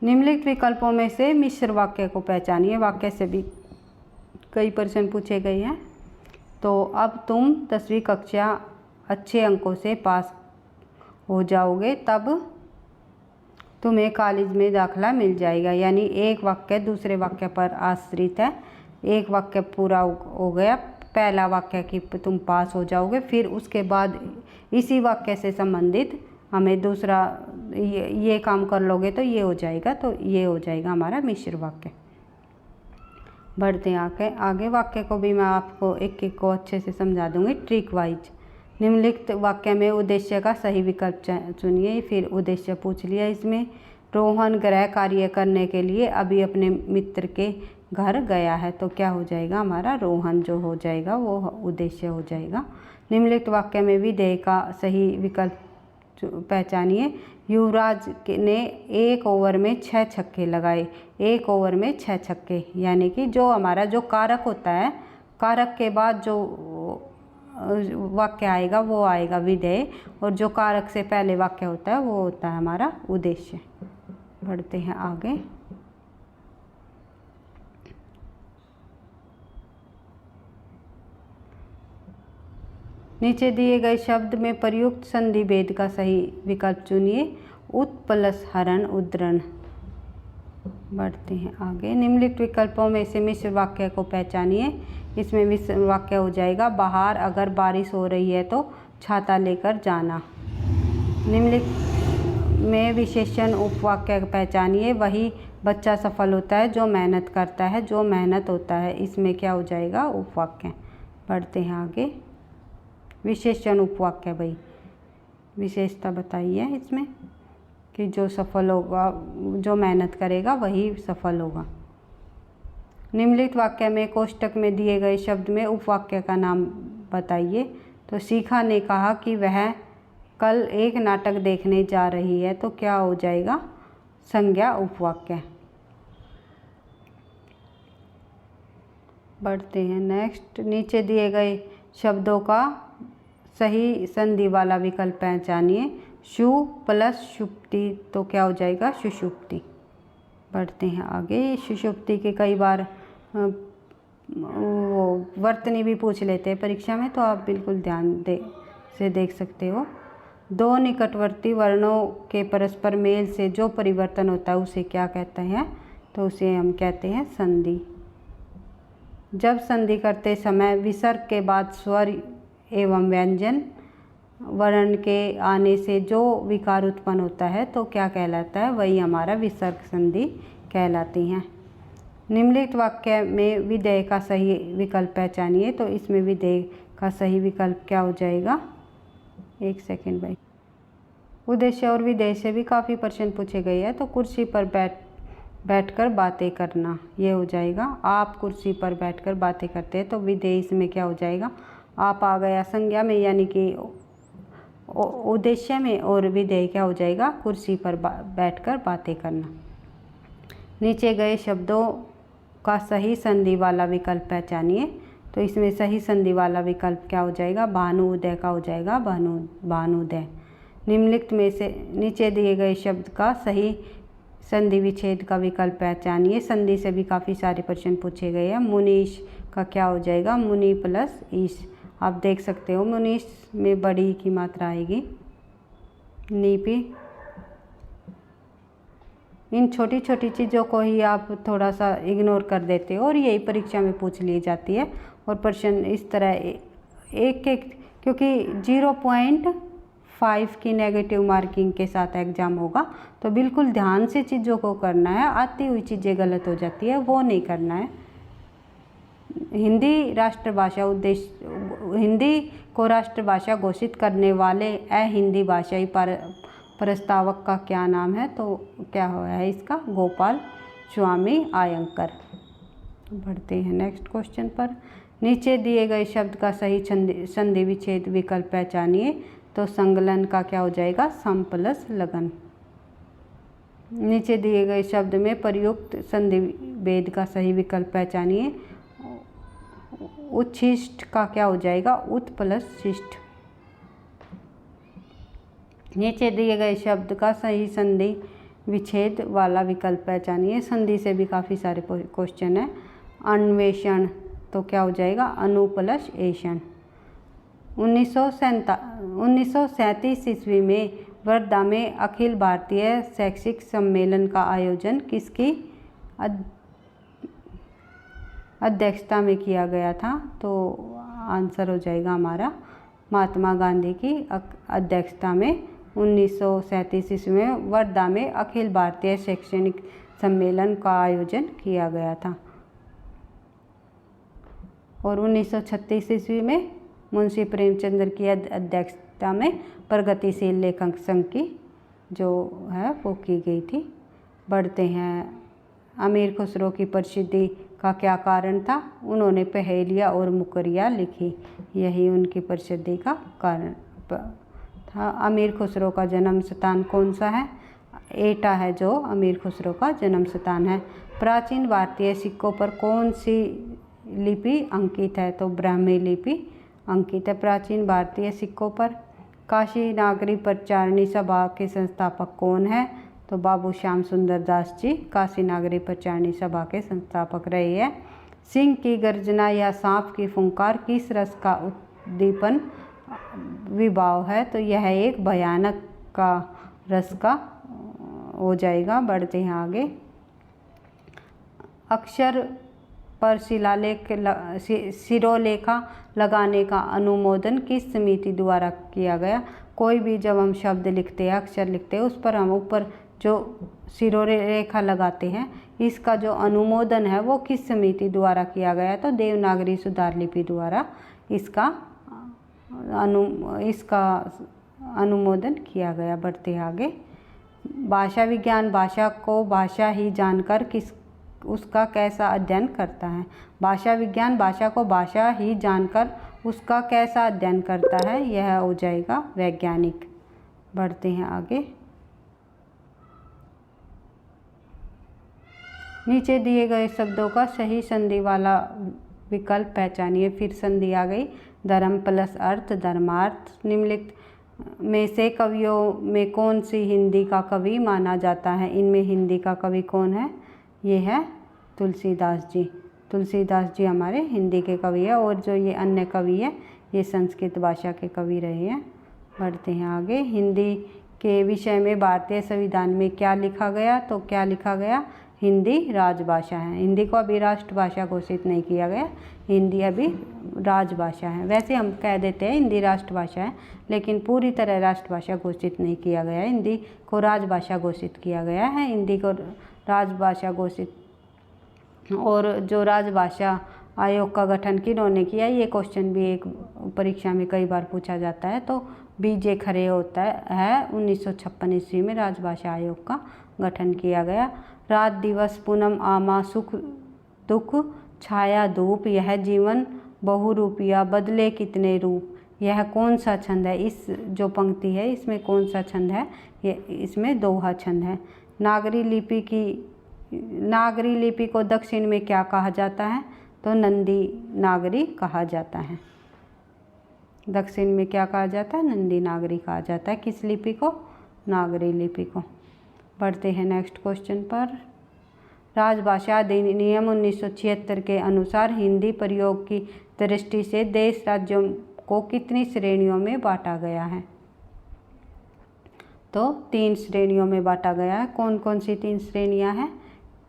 Speaker 1: निम्नलिखित विकल्पों में से मिश्र वाक्य को पहचानिए। वाक्य से भी कई प्रश्न पूछे गए हैं। तो अब तुम 10वीं कक्षा अच्छे अंकों से पास हो जाओगे, तब तुम्हें कॉलेज में दाखला मिल जाएगा। यानी एक वाक्य दूसरे वाक्य पर आश्रित है। एक वाक्य पूरा हो गया, पहला वाक्य कि तुम पास हो जाओगे, फिर उसके बाद इसी वाक्य से संबंधित हमें दूसरा ये काम कर लोगे तो ये हो जाएगा, तो ये हो जाएगा हमारा मिश्र वाक्य। बढ़ते हैं आगे। वाक्य को भी मैं आपको एक एक को अच्छे से समझा दूंगी ट्रिक वाइज। निम्नलिखित वाक्य में उद्देश्य का सही विकल्प चुनिए। फिर उद्देश्य पूछ लिया। इसमें रोहन गृह कार्य करने के लिए अभी अपने मित्र के घर गया है, तो क्या हो जाएगा हमारा? रोहन जो हो जाएगा वो उद्देश्य हो जाएगा। निम्नलिखित वाक्य में विधेय का सही विकल्प पहचानिए। युवराज ने 1 ओवर में 6 छक्के लगाए। 1 ओवर में 6 छक्के, यानी कि जो हमारा जो कारक होता है, कारक के बाद जो वाक्य आएगा वो आएगा विधेय, और जो कारक से पहले वाक्य होता है वो होता है हमारा उद्देश्य। बढ़ते हैं आगे। नीचे दिए गए शब्द में प्रयुक्त संधि भेद का सही विकल्प चुनिए। उत प्लस हरण उद्धरण। बढ़ते हैं आगे। निम्नलिखित विकल्पों में से मिश्र वाक्य को पहचानिए। इसमें मिश्र वाक्य हो जाएगा बाहर अगर बारिश हो रही है तो छाता लेकर जाना। निम्नलिखित में विशेषण उपवाक्य पहचानिए। वही बच्चा सफल होता है जो मेहनत करता है, जो मेहनत होता है, इसमें क्या हो जाएगा? उपवाक्य। बढ़ते हैं आगे। विशेषण उपवाक्य भाई विशेषता बताइए इसमें। कि जो सफल होगा, जो मेहनत करेगा वही सफल होगा। निम्नलिखित वाक्य में कोष्टक में दिए गए शब्द में उपवाक्य का नाम बताइए। तो शिखा ने कहा कि वह कल एक नाटक देखने जा रही है, तो क्या हो जाएगा? संज्ञा उपवाक्य। बढ़ते हैं नेक्स्ट। नीचे दिए गए शब्दों का सही संधि वाला विकल्प पहचानिए। शु प्लस शुप्ति, तो क्या हो जाएगा? सुषुप्ति। बढ़ते हैं आगे। सुषुप्ति के कई बार वो वर्तनी भी पूछ लेते हैं परीक्षा में, तो आप बिल्कुल ध्यान से देख सकते हो। दो निकटवर्ती वर्णों के परस्पर मेल से जो परिवर्तन होता है उसे क्या कहते हैं? तो उसे हम कहते हैं संधि। जब संधि करते समय विसर्ग के बाद स्वर एवं व्यंजन वर्ण के आने से जो विकार उत्पन्न होता है तो क्या कहलाता है? वही हमारा विसर्ग संधि कहलाती हैं। निम्नलिखित वाक्य में विधेय का सही विकल्प पहचानिए। तो इसमें विधेय का सही विकल्प क्या हो जाएगा? एक सेकेंड भाई। उद्देश्य और विधेय से भी काफ़ी प्रश्न पूछे गए हैं। तो कुर्सी पर बैठकर बातें करना, ये हो जाएगा। आप कुर्सी पर बैठकर बातें करते हैं, तो विधेय इसमें क्या हो जाएगा? आप आ गया संज्ञा में, यानी कि उद्देश्य में, और विधेय क्या हो जाएगा? कुर्सी पर बैठकर बातें करना। नीचे गए शब्दों का सही संधि वाला विकल्प पहचानिए। तो इसमें सही संधि वाला विकल्प क्या हो जाएगा? भानुउदय का हो जाएगा, भानुउदय। निम्नलिखित में से नीचे दिए गए शब्द का सही संधि विच्छेद का विकल्प पहचानिए। संधि से भी काफ़ी सारे प्रश्न पूछे गए हैं। मुनीश का क्या हो जाएगा? मुनि प्लस ईश। आप देख सकते हो मुनीश में बड़ी की मात्रा आएगी, नीपी। इन छोटी छोटी चीज़ों को ही आप थोड़ा सा इग्नोर कर देते हो और यही परीक्षा में पूछ ली जाती है। और प्रश्न इस तरह एक क्योंकि 0.5 की नेगेटिव मार्किंग के साथ एग्ज़ाम होगा, तो बिल्कुल ध्यान से चीज़ों को करना है। आती हुई चीज़ें गलत हो जाती है, वो नहीं करना है। हिंदी राष्ट्रभाषा उद्देश्य, हिंदी को राष्ट्रभाषा घोषित करने वाले अहिंदी भाषाई प्रस्तावक का क्या नाम है? तो क्या है इसका? गोपाल स्वामी अयंगर। बढ़ते हैं नेक्स्ट क्वेश्चन पर। नीचे दिए गए शब्द का सही संधि विच्छेद विकल्प पहचानिए। तो संगलन का क्या हो जाएगा? सम प्लस लगन। नीचे दिए गए शब्द में प्रयुक्त संधि भेद का सही विकल्प पहचानिए। उच्छिष्ट का क्या हो जाएगा? उत प्लस शिष्ट। नीचे दिए गए शब्द का सही संधि विच्छेद वाला विकल्प पहचानिए। संधि से भी काफ़ी सारे क्वेश्चन है। अन्वेषण, तो क्या हो जाएगा? अनु प्लस एषण। 1937 ईस्वी में वर्धा में अखिल भारतीय शैक्षिक सम्मेलन का आयोजन किसकी अध्यक्षता में किया गया था? तो आंसर हो जाएगा हमारा महात्मा गांधी की अध्यक्षता में 1937 ईस्वी में वर्धा में अखिल भारतीय शैक्षणिक सम्मेलन का आयोजन किया गया था। और 1936 ईस्वी में मुंशी प्रेमचंद्र की अध्यक्षता में प्रगतिशील लेखक संघ की जो है वो की गई थी। बढ़ते हैं। अमीर खुसरो की प्रसिद्धि का क्या कारण था? उन्होंने पहेलियाँ और मुकरियाँ लिखी, यही उनकी प्रसिद्धि का कारण था। अमीर खुसरो का जन्म स्थान कौन सा है? एटा है जो अमीर खुसरो का जन्म स्थान है। प्राचीन भारतीय सिक्कों पर कौन सी लिपि अंकित है? तो ब्राह्मी लिपि अंकित है प्राचीन भारतीय सिक्कों पर। काशी नागरी प्रचारणी सभा के संस्थापक कौन है? तो बाबू श्याम सुंदर दास जी काशी नागरी प्रचारणी सभा के संस्थापक रहे हैं। सिंह की गर्जना या सांप की फुंकार किस रस का उद्दीपन विभाव है? तो यह एक भयानक का रस का हो जाएगा। बढ़ते हैं आगे। अक्षर पर सिरोलेखा लगाने का अनुमोदन किस समिति द्वारा किया गया? कोई भी जब हम शब्द लिखते हैं, अक्षर लिखते हैं, उस पर हम ऊपर जो सिरोरेखा लगाते हैं, इसका जो अनुमोदन है वो किस समिति द्वारा किया गया? तो देवनागरी सुधार लिपि द्वारा इसका अनुमोदन किया गया। बढ़ते आगे। भाषा विज्ञान भाषा को भाषा ही जानकर उसका कैसा अध्ययन करता है। भाषा विज्ञान भाषा को भाषा ही जानकर उसका कैसा अध्ययन करता है, यह हो जाएगा वैज्ञानिक। बढ़ते हैं आगे। नीचे दिए गए शब्दों का सही संधि वाला विकल्प पहचानिए। फिर संधि आ गई, धर्म प्लस अर्थ, धर्मार्थ। निम्नलिखित में से कवियों में कौन सी हिंदी का कवि माना जाता है। इनमें हिंदी का कवि कौन है, ये है तुलसीदास जी। तुलसीदास जी हमारे हिंदी के कवि है, और जो ये अन्य कवि है ये संस्कृत भाषा के कवि रहे हैं। बढ़ते हैं आगे। हिंदी के विषय में भारतीय संविधान में क्या लिखा गया, तो क्या लिखा गया, हिंदी राजभाषा है। हिंदी को अभी राष्ट्रभाषा घोषित नहीं किया गया, हिंदी अभी राजभाषा है। वैसे हम कह देते हैं हिंदी राष्ट्रभाषा है, लेकिन पूरी तरह राष्ट्रभाषा घोषित नहीं किया गया है, हिंदी को राजभाषा घोषित किया गया है। हिंदी को राजभाषा घोषित, और जो राजभाषा आयोग का गठन किन्होंने किया, ये क्वेश्चन भी एक परीक्षा में कई बार पूछा जाता है। तो बीजे खरे होता है 1956 ईस्वी में राजभाषा आयोग का गठन किया गया। रात दिवस पूनम आमा सुख दुख छाया धूप, यह जीवन बहुरूपिया बदले कितने रूप, यह कौन सा छंद है। इस जो पंक्ति है इसमें कौन सा छंद है, ये इसमें दोहा छंद है। नागरी लिपि को दक्षिण में क्या कहा जाता है, तो नंदी नागरी कहा जाता है। दक्षिण में क्या कहा जाता है, नंदी नागरी कहा जाता है। किस लिपि को, नागरी लिपि को। बढ़ते हैं नेक्स्ट क्वेश्चन पर। राजभाषा अधिनियम 1976 के अनुसार हिंदी प्रयोग की दृष्टि से देश राज्यों को कितनी श्रेणियों में बांटा गया है, तो 3 श्रेणियों में बांटा गया है। कौन कौन सी 3 श्रेणियां हैं,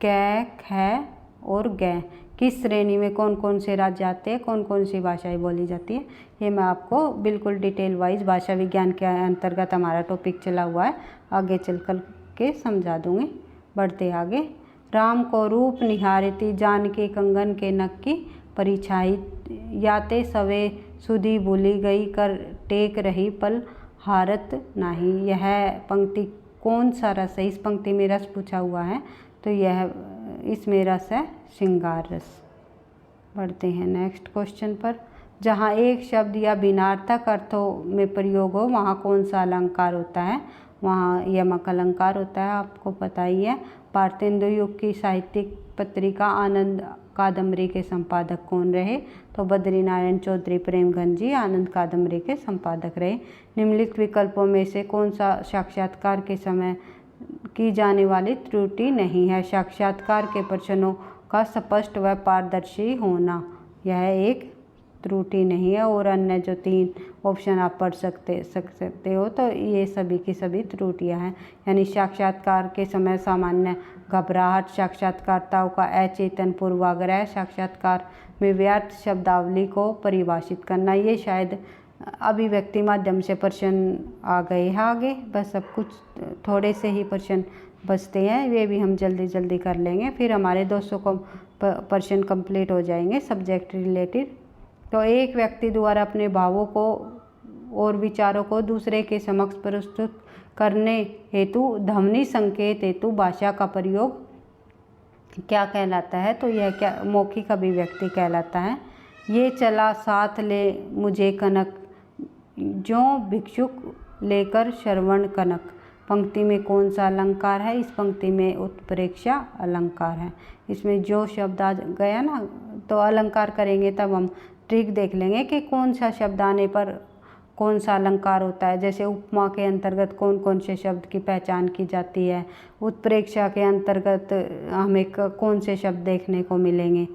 Speaker 1: कै, ख और गै। किस श्रेणी में कौन कौन से राज्य आते हैं, कौन कौन सी भाषाएं बोली जाती है, ये मैं आपको बिल्कुल डिटेल वाइज भाषा विज्ञान के अंतर्गत हमारा टॉपिक चला हुआ है, आगे चल कर के समझा दूँगी। बढ़ते आगे। राम को रूप निहारती जानकी कंगन के नक की परिछाई, याते सवे सुधी भूली गई कर टेक रही पल हारत नाही। यह पंक्ति कौन सा रस है, इस पंक्ति में रस पूछा हुआ है, तो यह इसमें रस है श्रृंगार रस। बढ़ते हैं नेक्स्ट क्वेश्चन पर। जहाँ एक शब्द या भिन्नार्थक अर्थों में प्रयोग हो वहाँ कौन सा अलंकार होता है, वहाँ यमक अलंकार होता है, आपको पता ही है। भारतेंदु युग की साहित्यिक पत्रिका आनंद कादम्बरी के संपादक कौन रहे, तो बद्रीनारायण चौधरी प्रेमगंज जी आनंद कादम्बरी के संपादक रहे। निम्नलिखित विकल्पों में से कौन सा साक्षात्कार के समय की जाने वाली त्रुटि नहीं है। साक्षात्कार के प्रश्नों का स्पष्ट व पारदर्शी होना, यह एक त्रुटि नहीं है। और अन्य जो 3 ऑप्शन आप पढ़ सकते हो, तो ये सभी की सभी त्रुटियां हैं। यानी साक्षात्कार के समय सामान्य घबराहट, साक्षात्कारताओं का अचेतन पूर्वाग्रह, साक्षात्कार में व्यर्थ शब्दावली को परिभाषित करना, ये शायद अभिव्यक्ति माध्यम से प्रश्न आ गए हैं आगे। बस अब कुछ थोड़े से ही प्रश्न बचते हैं, वे भी हम जल्दी जल्दी कर लेंगे, फिर हमारे 200 को प्रश्न कंप्लीट हो जाएंगे सब्जेक्ट रिलेटेड। तो एक व्यक्ति द्वारा अपने भावों को और विचारों को दूसरे के समक्ष प्रस्तुत करने हेतु ध्वनि संकेत हेतु भाषा का प्रयोग क्या कहलाता है, तो यह क्या मौखिक अभिव्यक्ति कहलाता है। ये चला साथ ले मुझे कनक, जो भिक्षुक लेकर श्रवण कनक, पंक्ति में कौन सा अलंकार है, इस पंक्ति में उत्प्रेक्षा अलंकार है। इसमें जो शब्द आ गया ना, तो अलंकार करेंगे तब हम ट्रिक देख लेंगे कि कौन सा शब्द आने पर कौन सा अलंकार होता है। जैसे उपमा के अंतर्गत कौन कौन से शब्द की पहचान की जाती है, उत्प्रेक्षा के अंतर्गत हमें कौन से शब्द देखने को मिलेंगे।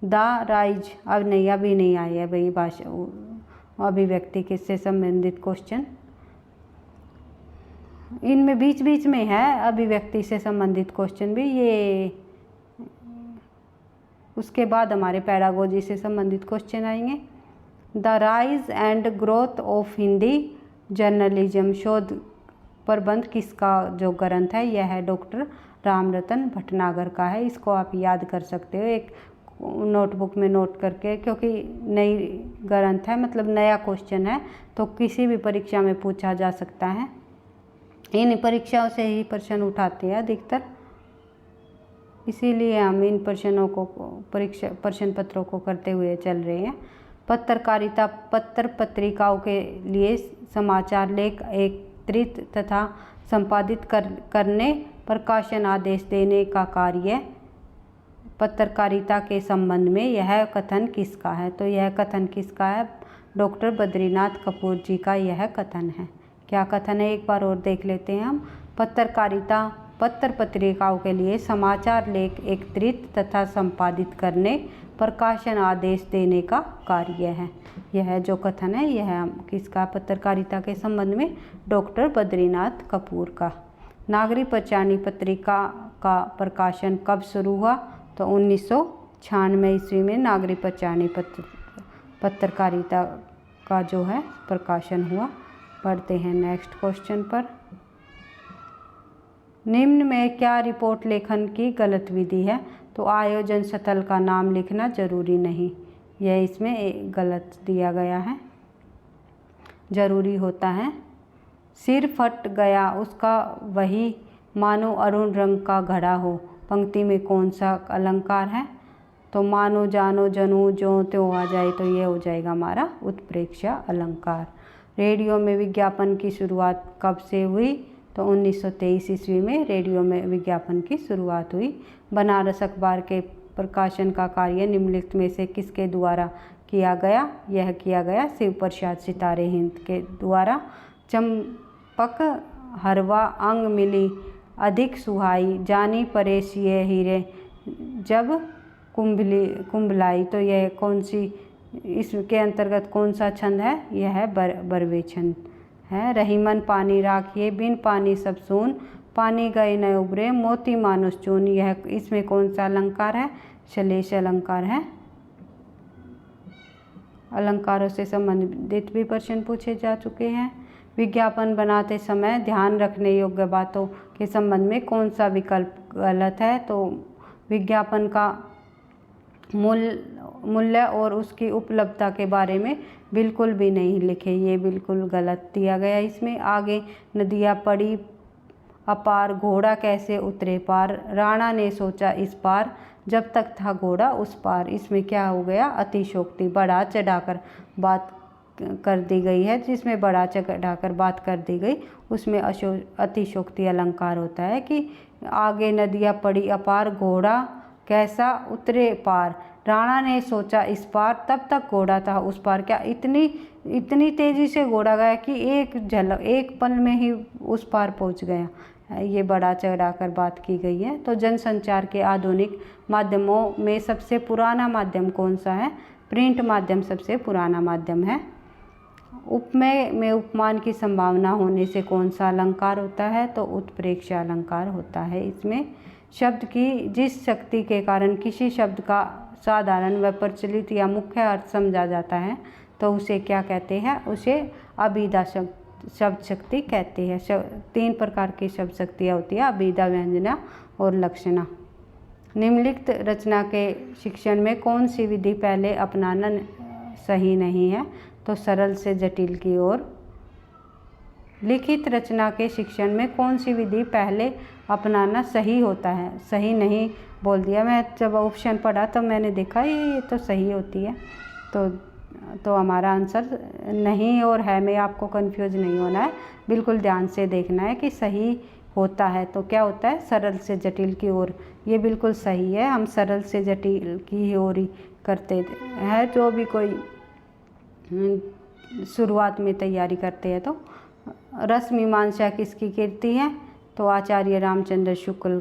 Speaker 1: द राइज, अब नहीं, अभी नहीं आई है भाई भाषा अभिव्यक्ति किससे संबंधित क्वेश्चन, इनमें बीच बीच में है अभिव्यक्ति से संबंधित क्वेश्चन भी, ये उसके बाद हमारे पैडागोजी से संबंधित क्वेश्चन आएंगे। The rise and growth of Hindi journalism, शोध प्रबंध किसका जो ग्रंथ है, यह है डॉक्टर रामरतन भटनागर का है। इसको आप याद कर सकते हो एक नोटबुक में नोट करके, क्योंकि नई ग्रंथ है, मतलब नया क्वेश्चन है, तो किसी भी परीक्षा में पूछा जा सकता है। इन परीक्षाओं से ही प्रश्न उठाते हैं अधिकतर, इसीलिए हम इन प्रश्नों को प्रश्न पत्रों को करते हुए चल रहे हैं। पत्रकारिता पत्र पत्रिकाओं के लिए समाचार लेख एकत्रित तथा संपादित करने, प्रकाशन आदेश देने का कार्य। पत्रकारिता के संबंध में यह कथन किसका है? तो यह कथन किसका है? डॉक्टर बद्रीनाथ कपूर जी का यह कथन है। क्या कथन है, एक बार और देख लेते हैं हम। पत्रकारिता पत्र पत्रिकाओं के लिए समाचार लेख एकत्रित तथा संपादित करने, प्रकाशन आदेश देने का कार्य है। यह जो कथन है यह किसका? पत्रकारिता के संबंध में डॉक्टर बद्रीनाथ कपूर का। नागरिक पंचानी पत्रिका का प्रकाशन कब शुरू हुआ? तो 1996 ईस्वी में नागरिक पंचानी पत्रकारिता का जो है प्रकाशन हुआ। पढ़ते हैं नेक्स्ट क्वेश्चन पर। निम्न में क्या रिपोर्ट लेखन की गलत विधि है? तो आयोजन स्थल का नाम लिखना जरूरी नहीं, यह इसमें गलत दिया गया है। जरूरी होता है सिर फट गया उसका वही, मानो अरुण रंग का घड़ा हो। पंक्ति में कौन सा अलंकार है? तो मानो जानो जनू जो त्यों आ जाए, तो ये हो जाएगा हमारा उत्प्रेक्षा अलंकार। रेडियो में विज्ञापन की शुरुआत कब से हुई? तो 1923 ईस्वी में रेडियो में विज्ञापन की शुरुआत हुई। बनारस अखबार के प्रकाशन का कार्य निम्नलिखित में से किसके द्वारा किया गया? यह किया गया शिव प्रसाद सितारे हिंद के द्वारा। चंपक हरवा अंग मिली अधिक सुहाई, जानी परेश ये हीरे जब कुंभलाई। तो यह कौन सी, इसके अंतर्गत कौन सा छंद है? यह है बरवे छंद है। रहीमन पानी राखिए बिन पानी सब सून, पानी गए न उबरे मोती मानुष चून। यह इसमें कौन सा अलंकार है? श्लेष अलंकार है। अलंकारों से संबंधित भी प्रश्न पूछे जा चुके हैं। विज्ञापन बनाते समय ध्यान रखने योग्य बातों के संबंध में कौन सा विकल्प गलत है? तो विज्ञापन का मूल्य और उसकी उपलब्धता के बारे में बिल्कुल भी नहीं लिखे, ये बिल्कुल गलत दिया गया इसमें। आगे नदियाँ पड़ी अपार, घोड़ा कैसे उतरे पार, राणा ने सोचा इस पार, जब तक था घोड़ा उस पार। इसमें क्या हो गया? अतिशोक्ति, बढ़ा चढ़ाकर बात कर दी गई है। जिसमें बढ़ा चढ़ाकर बात कर दी गई उसमें अतिशोक्ति अलंकार होता है कि आगे नदियाँ पड़ी अपार, घोड़ा कैसा उतरे पार, राणा ने सोचा इस पार, तब तक घोड़ा था उस पार। क्या इतनी तेज़ी से घोड़ा गया कि एक पल में ही उस पार पहुंच गया। ये बढ़ा चढ़ाकर बात की गई है। तो जनसंचार के आधुनिक माध्यमों में सबसे पुराना माध्यम कौन सा है? प्रिंट माध्यम सबसे पुराना माध्यम है। उपमेय में उपमान की संभावना होने से कौन सा अलंकार होता है? तो उत्प्रेक्षा अलंकार होता है। इसमें शब्द की जिस शक्ति के कारण किसी शब्द का साधारण व प्रचलित या मुख्य अर्थ समझा जाता है तो उसे क्या कहते हैं? उसे अभिधा शब्द शक्ति कहते हैं। 3 प्रकार की शब्द शक्तियाँ होती है, अभिधा, व्यंजना और लक्षणा। निम्नलिखित रचना के शिक्षण में कौन सी विधि पहले अपनाना सही नहीं है? तो सरल से जटिल की ओर। लिखित रचना के शिक्षण में कौन सी विधि पहले अपनाना सही होता है? सही नहीं बोल दिया। मैं जब ऑप्शन पढ़ा तो मैंने देखा ये तो सही होती है, तो हमारा आंसर नहीं और है में आपको कंफ्यूज नहीं होना है, बिल्कुल ध्यान से देखना है कि सही होता है तो क्या होता है? सरल से जटिल की ओर। ये बिल्कुल सही है, हम सरल से जटिल की ओर ही करते हैं जो भी कोई शुरुआत में तैयारी करते हैं। तो रस मीमांसा किसकी कीर्ति है? तो आचार्य रामचंद्र शुक्ल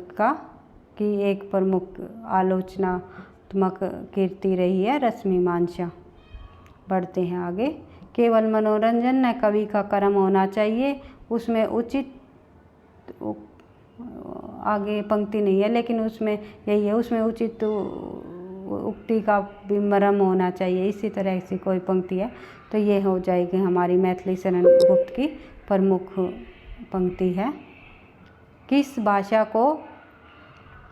Speaker 1: की एक प्रमुख आलोचनात्मक कीर्ति रही है रस मीमांसा। बढ़ते हैं आगे। केवल मनोरंजन न कवि का कर्म होना चाहिए, उसमें उचित, आगे पंक्ति नहीं है लेकिन उसमें यही है, उसमें उचित उक्ति का भी मर्म होना चाहिए। इसी तरह से कोई पंक्ति है तो ये हो जाएगी हमारी मैथिली शरण गुप्त की प्रमुख पंक्ति है। किस भाषा को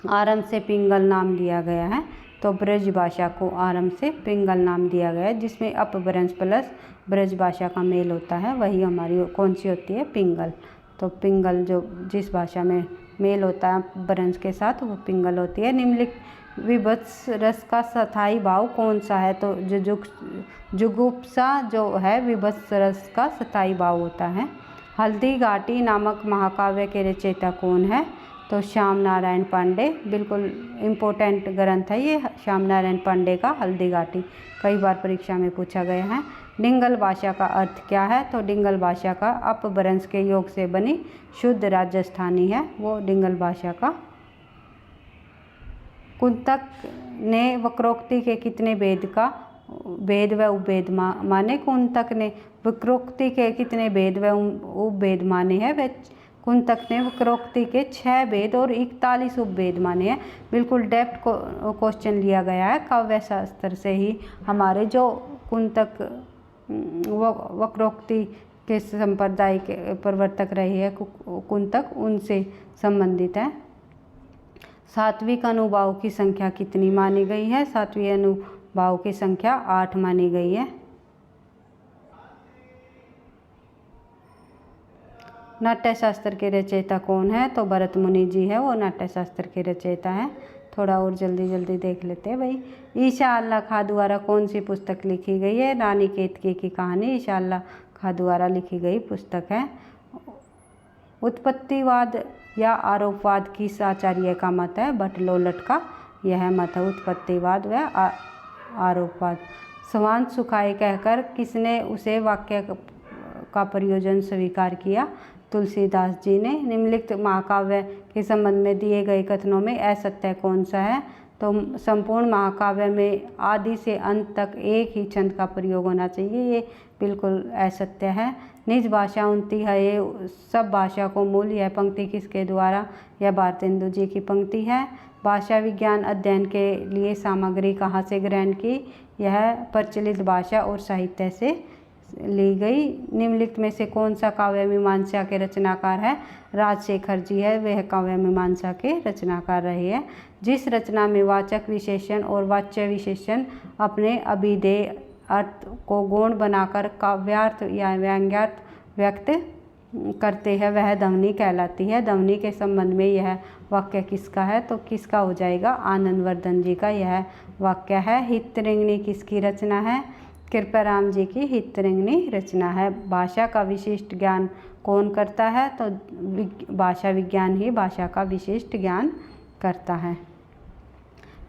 Speaker 1: आरंभ से पिंगल नाम दिया गया है? तो ब्रज भाषा को आरंभ से पिंगल नाम दिया गया है, जिसमें अपभ्रंश प्लस ब्रज भाषा का मेल होता है, वही हमारी कौन सी होती है? पिंगल। तो पिंगल जो जिस भाषा में मेल होता है वंश के साथ वो पिंगल होती है। निम्नलिखित विभत्स रस का स्थायी भाव कौन सा है? तो जुगुप्सा जो है विभत्स रस का स्थायी भाव होता है। हल्दी घाटी नामक महाकाव्य के रचयिता कौन है? तो श्याम नारायण पांडे। बिल्कुल इम्पोर्टेंट ग्रंथ है ये श्याम नारायण पांडे का हल्दी घाटी, कई बार परीक्षा में पूछा गया है। डिंगल भाषा का अर्थ क्या है? तो डिंगल भाषा का अपभ्रंश के योग से बनी शुद्ध राजस्थानी है वो डिंगल भाषा का। कुंतक ने वक्रोक्ति के कितने भेद व उपभेद माने? कुंतक ने वक्रोक्ति के कितने भेद व उपभेद माने हैं? वे कुंतक ने वक्रोक्ति के 6 भेद और 41 उपभेद माने हैं। बिल्कुल डेप्थ क्वेश्चन लिया गया है काव्य शास्त्र से ही। हमारे जो कुंतक वक्रोक्ति के संप्रदाय के प्रवर्तक रहे हैं कुंतक, उनसे संबंधित है। सात्विक अनुभाव की संख्या कितनी मानी गई है? सात्विक अनुभाव की संख्या 8 मानी गई है। नाट्यशास्त्र के रचयिता कौन है? तो भरत मुनि जी है वो नाट्यशास्त्र के रचयिता है। थोड़ा और जल्दी देख लेते हैं भाई। ईशा अल्लाह खां द्वारा कौन सी पुस्तक लिखी गई है? रानी केतकी की कहानी ईशा अल्लाह खां द्वारा लिखी गई पुस्तक है। उत्पत्तिवाद या आरोपवाद किस आचार्य का मत है? भट्ट लोलट का यह मत है उत्पत्तिवाद व आरोपवाद। स्वांत सुखाए कहकर किसने उसे वाक्य का प्रयोजन स्वीकार किया? तुलसीदास जी ने। निम्नलिखित महाकाव्य के संबंध में दिए गए कथनों में असत्य कौन सा है? तो संपूर्ण महाकाव्य में आदि से अंत तक एक ही छंद का प्रयोग होना चाहिए, ये बिल्कुल असत्य है। निज भाषा उन्नति है ये सब भाषा को मूल, यह पंक्ति किसके द्वारा? यह भारतेंदु जी की पंक्ति है। भाषा विज्ञान अध्ययन के लिए सामग्री कहाँ से ग्रहण की? यह प्रचलित भाषा और साहित्य से ली गई। निम्नलिखित में से कौन सा काव्य मीमांसा के रचनाकार है? राजशेखर जी है वह काव्य मीमांसा के रचनाकार रहे हैं। जिस रचना में वाचक विशेषण और वाच्य विशेषण अपने अभिधेय अर्थ को गौण बनाकर काव्यार्थ या व्यंग्यार्थ व्यक्त करते हैं वह ध्वनि कहलाती है। ध्वनि के संबंध में यह वाक्य किसका है? तो किसका हो जाएगा? आनंदवर्धन जी का यह वाक्य है। हितरिंगनी किसकी रचना है? कृपाराम जी की हितरिंगनी रचना है। भाषा का विशिष्ट ज्ञान कौन करता है? तो भाषा विज्ञान ही भाषा का विशिष्ट ज्ञान करता है।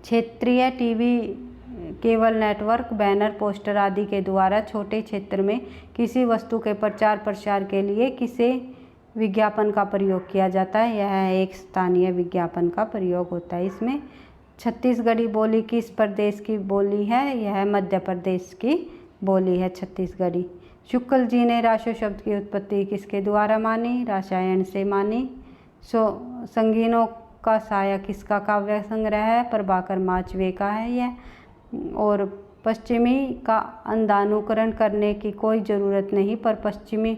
Speaker 1: क्षेत्रीय TV cable network banner poster आदि के द्वारा छोटे क्षेत्र में किसी वस्तु के प्रचार प्रसार के लिए किसे विज्ञापन का प्रयोग किया जाता है? यह एक स्थानीय विज्ञापन का प्रयोग होता है। इसमें छत्तीसगढ़ी बोली किस प्रदेश की बोली है? यह मध्य प्रदेश की बोली है छत्तीसगढ़ी। शुक्ल जी ने राशो शब्द की उत्पत्ति किसके द्वारा मानी? रसायन से मानी। संगीनों का साया किसका काव्य संग्रह है? प्रभाकर माचवे का है यह। और पश्चिमी का अंधानुकरण करने की कोई ज़रूरत नहीं, पर पश्चिमी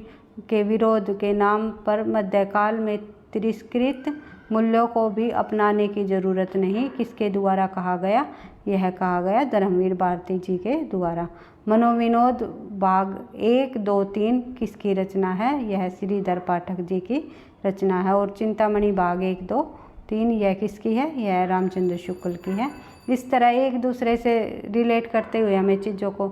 Speaker 1: के विरोध के नाम पर मध्यकाल में तिरस्कृत मूल्यों को भी अपनाने की ज़रूरत नहीं, किसके द्वारा कहा गया? यह कहा गया धर्मवीर भारती जी के द्वारा। मनोविनोद भाग 1, 2, 3 किसकी रचना है? यह श्रीधर पाठक जी की रचना है। और चिंतामणि भाग 1, 2, 3 यह किसकी है? यह रामचंद्र शुक्ल की है। इस तरह एक दूसरे से रिलेट करते हुए हमें चीज़ों को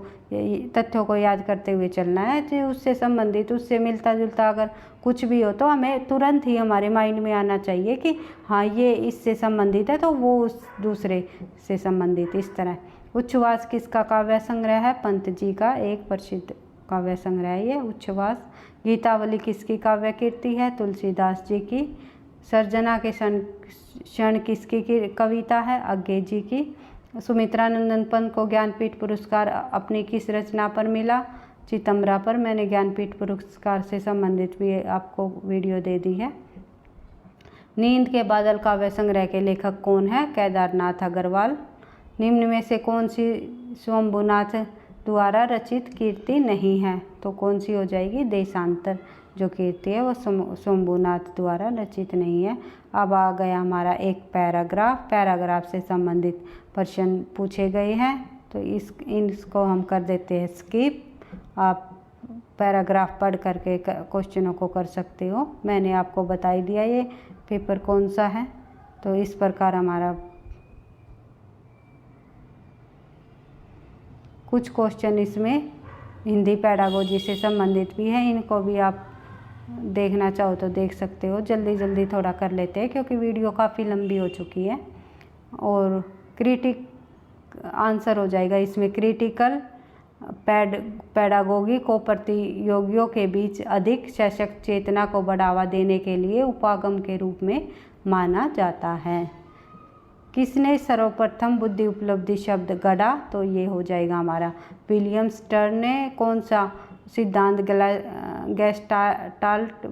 Speaker 1: तथ्यों को याद करते हुए चलना है। जो उससे संबंधित उससे मिलता जुलता अगर कुछ भी हो तो हमें तुरंत ही हमारे माइंड में आना चाहिए कि हाँ ये इससे संबंधित है तो वो उस दूसरे से संबंधित। इस तरह उच्छ्वास किसका काव्य संग्रह है? पंत जी का एक प्रसिद्ध काव्य संग्रह है ये उच्छ्वास। गीतावली किसकी काव्य कीर्ति है? तुलसीदास जी की। सर्जना के क्षण किसकी कविता है? अज्ञे जी की। सुमित्रानंदन पंत को ज्ञानपीठ पुरस्कार अपनी किस रचना पर मिला? चितंबरा पर। मैंने ज्ञानपीठ पुरस्कार से संबंधित भी आपको वीडियो दे दी है। नींद के बादल काव्य संग्रह के लेखक कौन है? केदारनाथ अग्रवाल। निम्न में से कौन सी शंभुनाथ द्वारा रचित कीर्ति नहीं है? तो कौन सी हो जाएगी? देशांतर जो कीर्ति है वो शंभुनाथ द्वारा रचित नहीं है। अब आ गया हमारा एक पैराग्राफ से संबंधित प्रश्न पूछे गए हैं तो इसको हम कर देते हैं स्किप। आप पैराग्राफ पढ़ करके क्वेश्चनों को कर सकते हो। मैंने आपको बता ही दिया ये पेपर कौन सा है। तो इस प्रकार हमारा कुछ क्वेश्चन इसमें हिंदी पेडागोजी से संबंधित भी है, इनको भी आप देखना चाहो तो देख सकते हो। जल्दी जल्दी थोड़ा कर लेते हैं क्योंकि वीडियो काफ़ी लंबी हो चुकी है। और क्रिटिक आंसर हो जाएगा इसमें, क्रिटिकल पेडागोगी को प्रतियोगियों के बीच अधिक सशक्त चेतना को बढ़ावा देने के लिए उपागम के रूप में माना जाता है। किसने सर्वप्रथम बुद्धि उपलब्धि शब्द गढ़ा? तो ये हो जाएगा हमारा विलियम स्टर ने। कौन सा सिद्धांत गेस्टाल्ट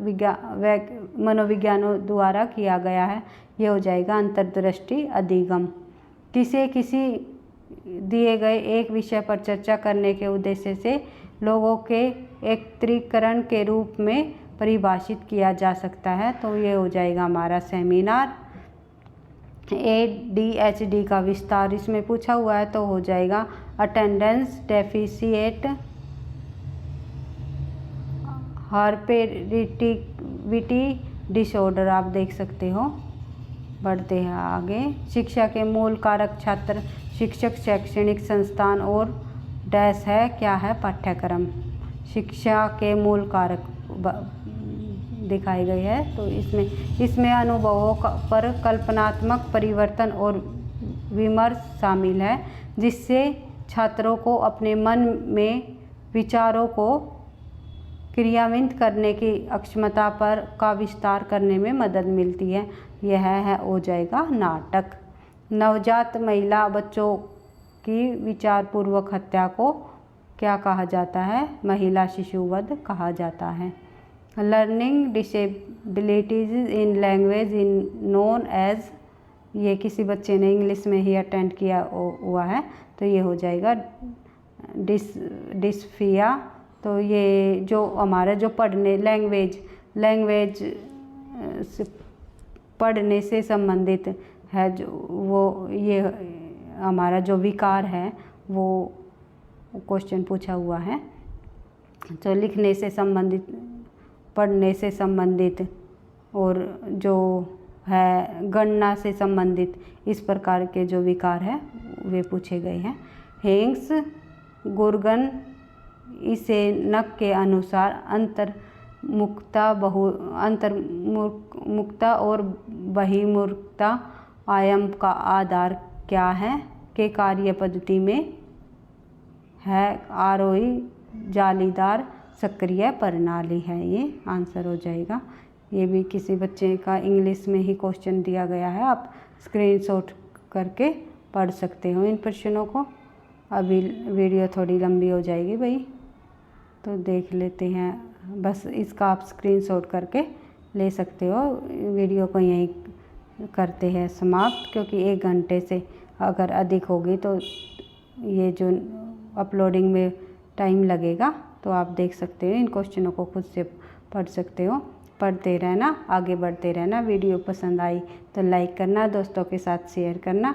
Speaker 1: मनोविज्ञानों द्वारा किया गया है? ये हो जाएगा अंतर्दृष्टि अधिगम। किसे किसी दिए गए एक विषय पर चर्चा करने के उद्देश्य से लोगों के एकत्रीकरण के रूप में परिभाषित किया जा सकता है? तो ये हो जाएगा हमारा सेमिनार। ADHD का विस्तार इसमें पूछा हुआ है, तो हो जाएगा अटेंडेंस डेफिशिएट हाइपरएक्टिविटी डिसऑर्डर। आप देख सकते हो। बढ़ते हैं आगे। शिक्षा के मूल कारक छात्र, शिक्षक, शैक्षणिक संस्थान और डैश है, क्या है? पाठ्यक्रम। शिक्षा के मूल कारक दिखाई गई है। तो इसमें अनुभवों पर कल्पनात्मक परिवर्तन और विमर्श शामिल है, जिससे छात्रों को अपने मन में विचारों को क्रियान्वित करने की अक्षमता का विस्तार करने में मदद मिलती है। यह है हो जाएगा नाटक। नवजात महिला बच्चों की विचारपूर्वक हत्या को क्या कहा जाता है? महिला शिशुवध कहा जाता है। Learning disabilities in language in known as, ये किसी बच्चे ने इंग्लिश में ही अटेंड किया हुआ है, तो ये हो जाएगा डिस्फिया। तो ये जो हमारे जो पढ़ने लैंग्वेज पढ़ने से संबंधित है, जो वो ये हमारा जो विकार है वो क्वेश्चन पूछा हुआ है। तो लिखने से संबंधित, पढ़ने से संबंधित और जो है गणना से संबंधित, इस प्रकार के जो विकार है वे पूछे गए हैं। हेंग्स गुर्गन इसे नक के अनुसार अंतर्मुखता और बहिर्मुखता आयाम का आधार क्या है? के कार्य पद्धति में है आरोही जालीदार सक्रिय प्रणाली है। ये आंसर हो जाएगा। ये भी किसी बच्चे का इंग्लिश में ही क्वेश्चन दिया गया है, आप स्क्रीनशॉट करके पढ़ सकते हो इन प्रश्नों को। अभी वीडियो थोड़ी लंबी हो जाएगी भाई, तो देख लेते हैं। बस इसका आप स्क्रीनशॉट करके ले सकते हो। वीडियो को यहीं करते हैं समाप्त, क्योंकि 1 घंटे से अगर अधिक होगी तो ये जो अपलोडिंग में टाइम लगेगा। तो आप देख सकते हो, इन क्वेश्चनों को खुद से पढ़ सकते हो। पढ़ते रहना, आगे बढ़ते रहना। वीडियो पसंद आई तो लाइक करना, दोस्तों के साथ शेयर करना।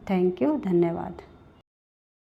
Speaker 1: थैंक यू, धन्यवाद।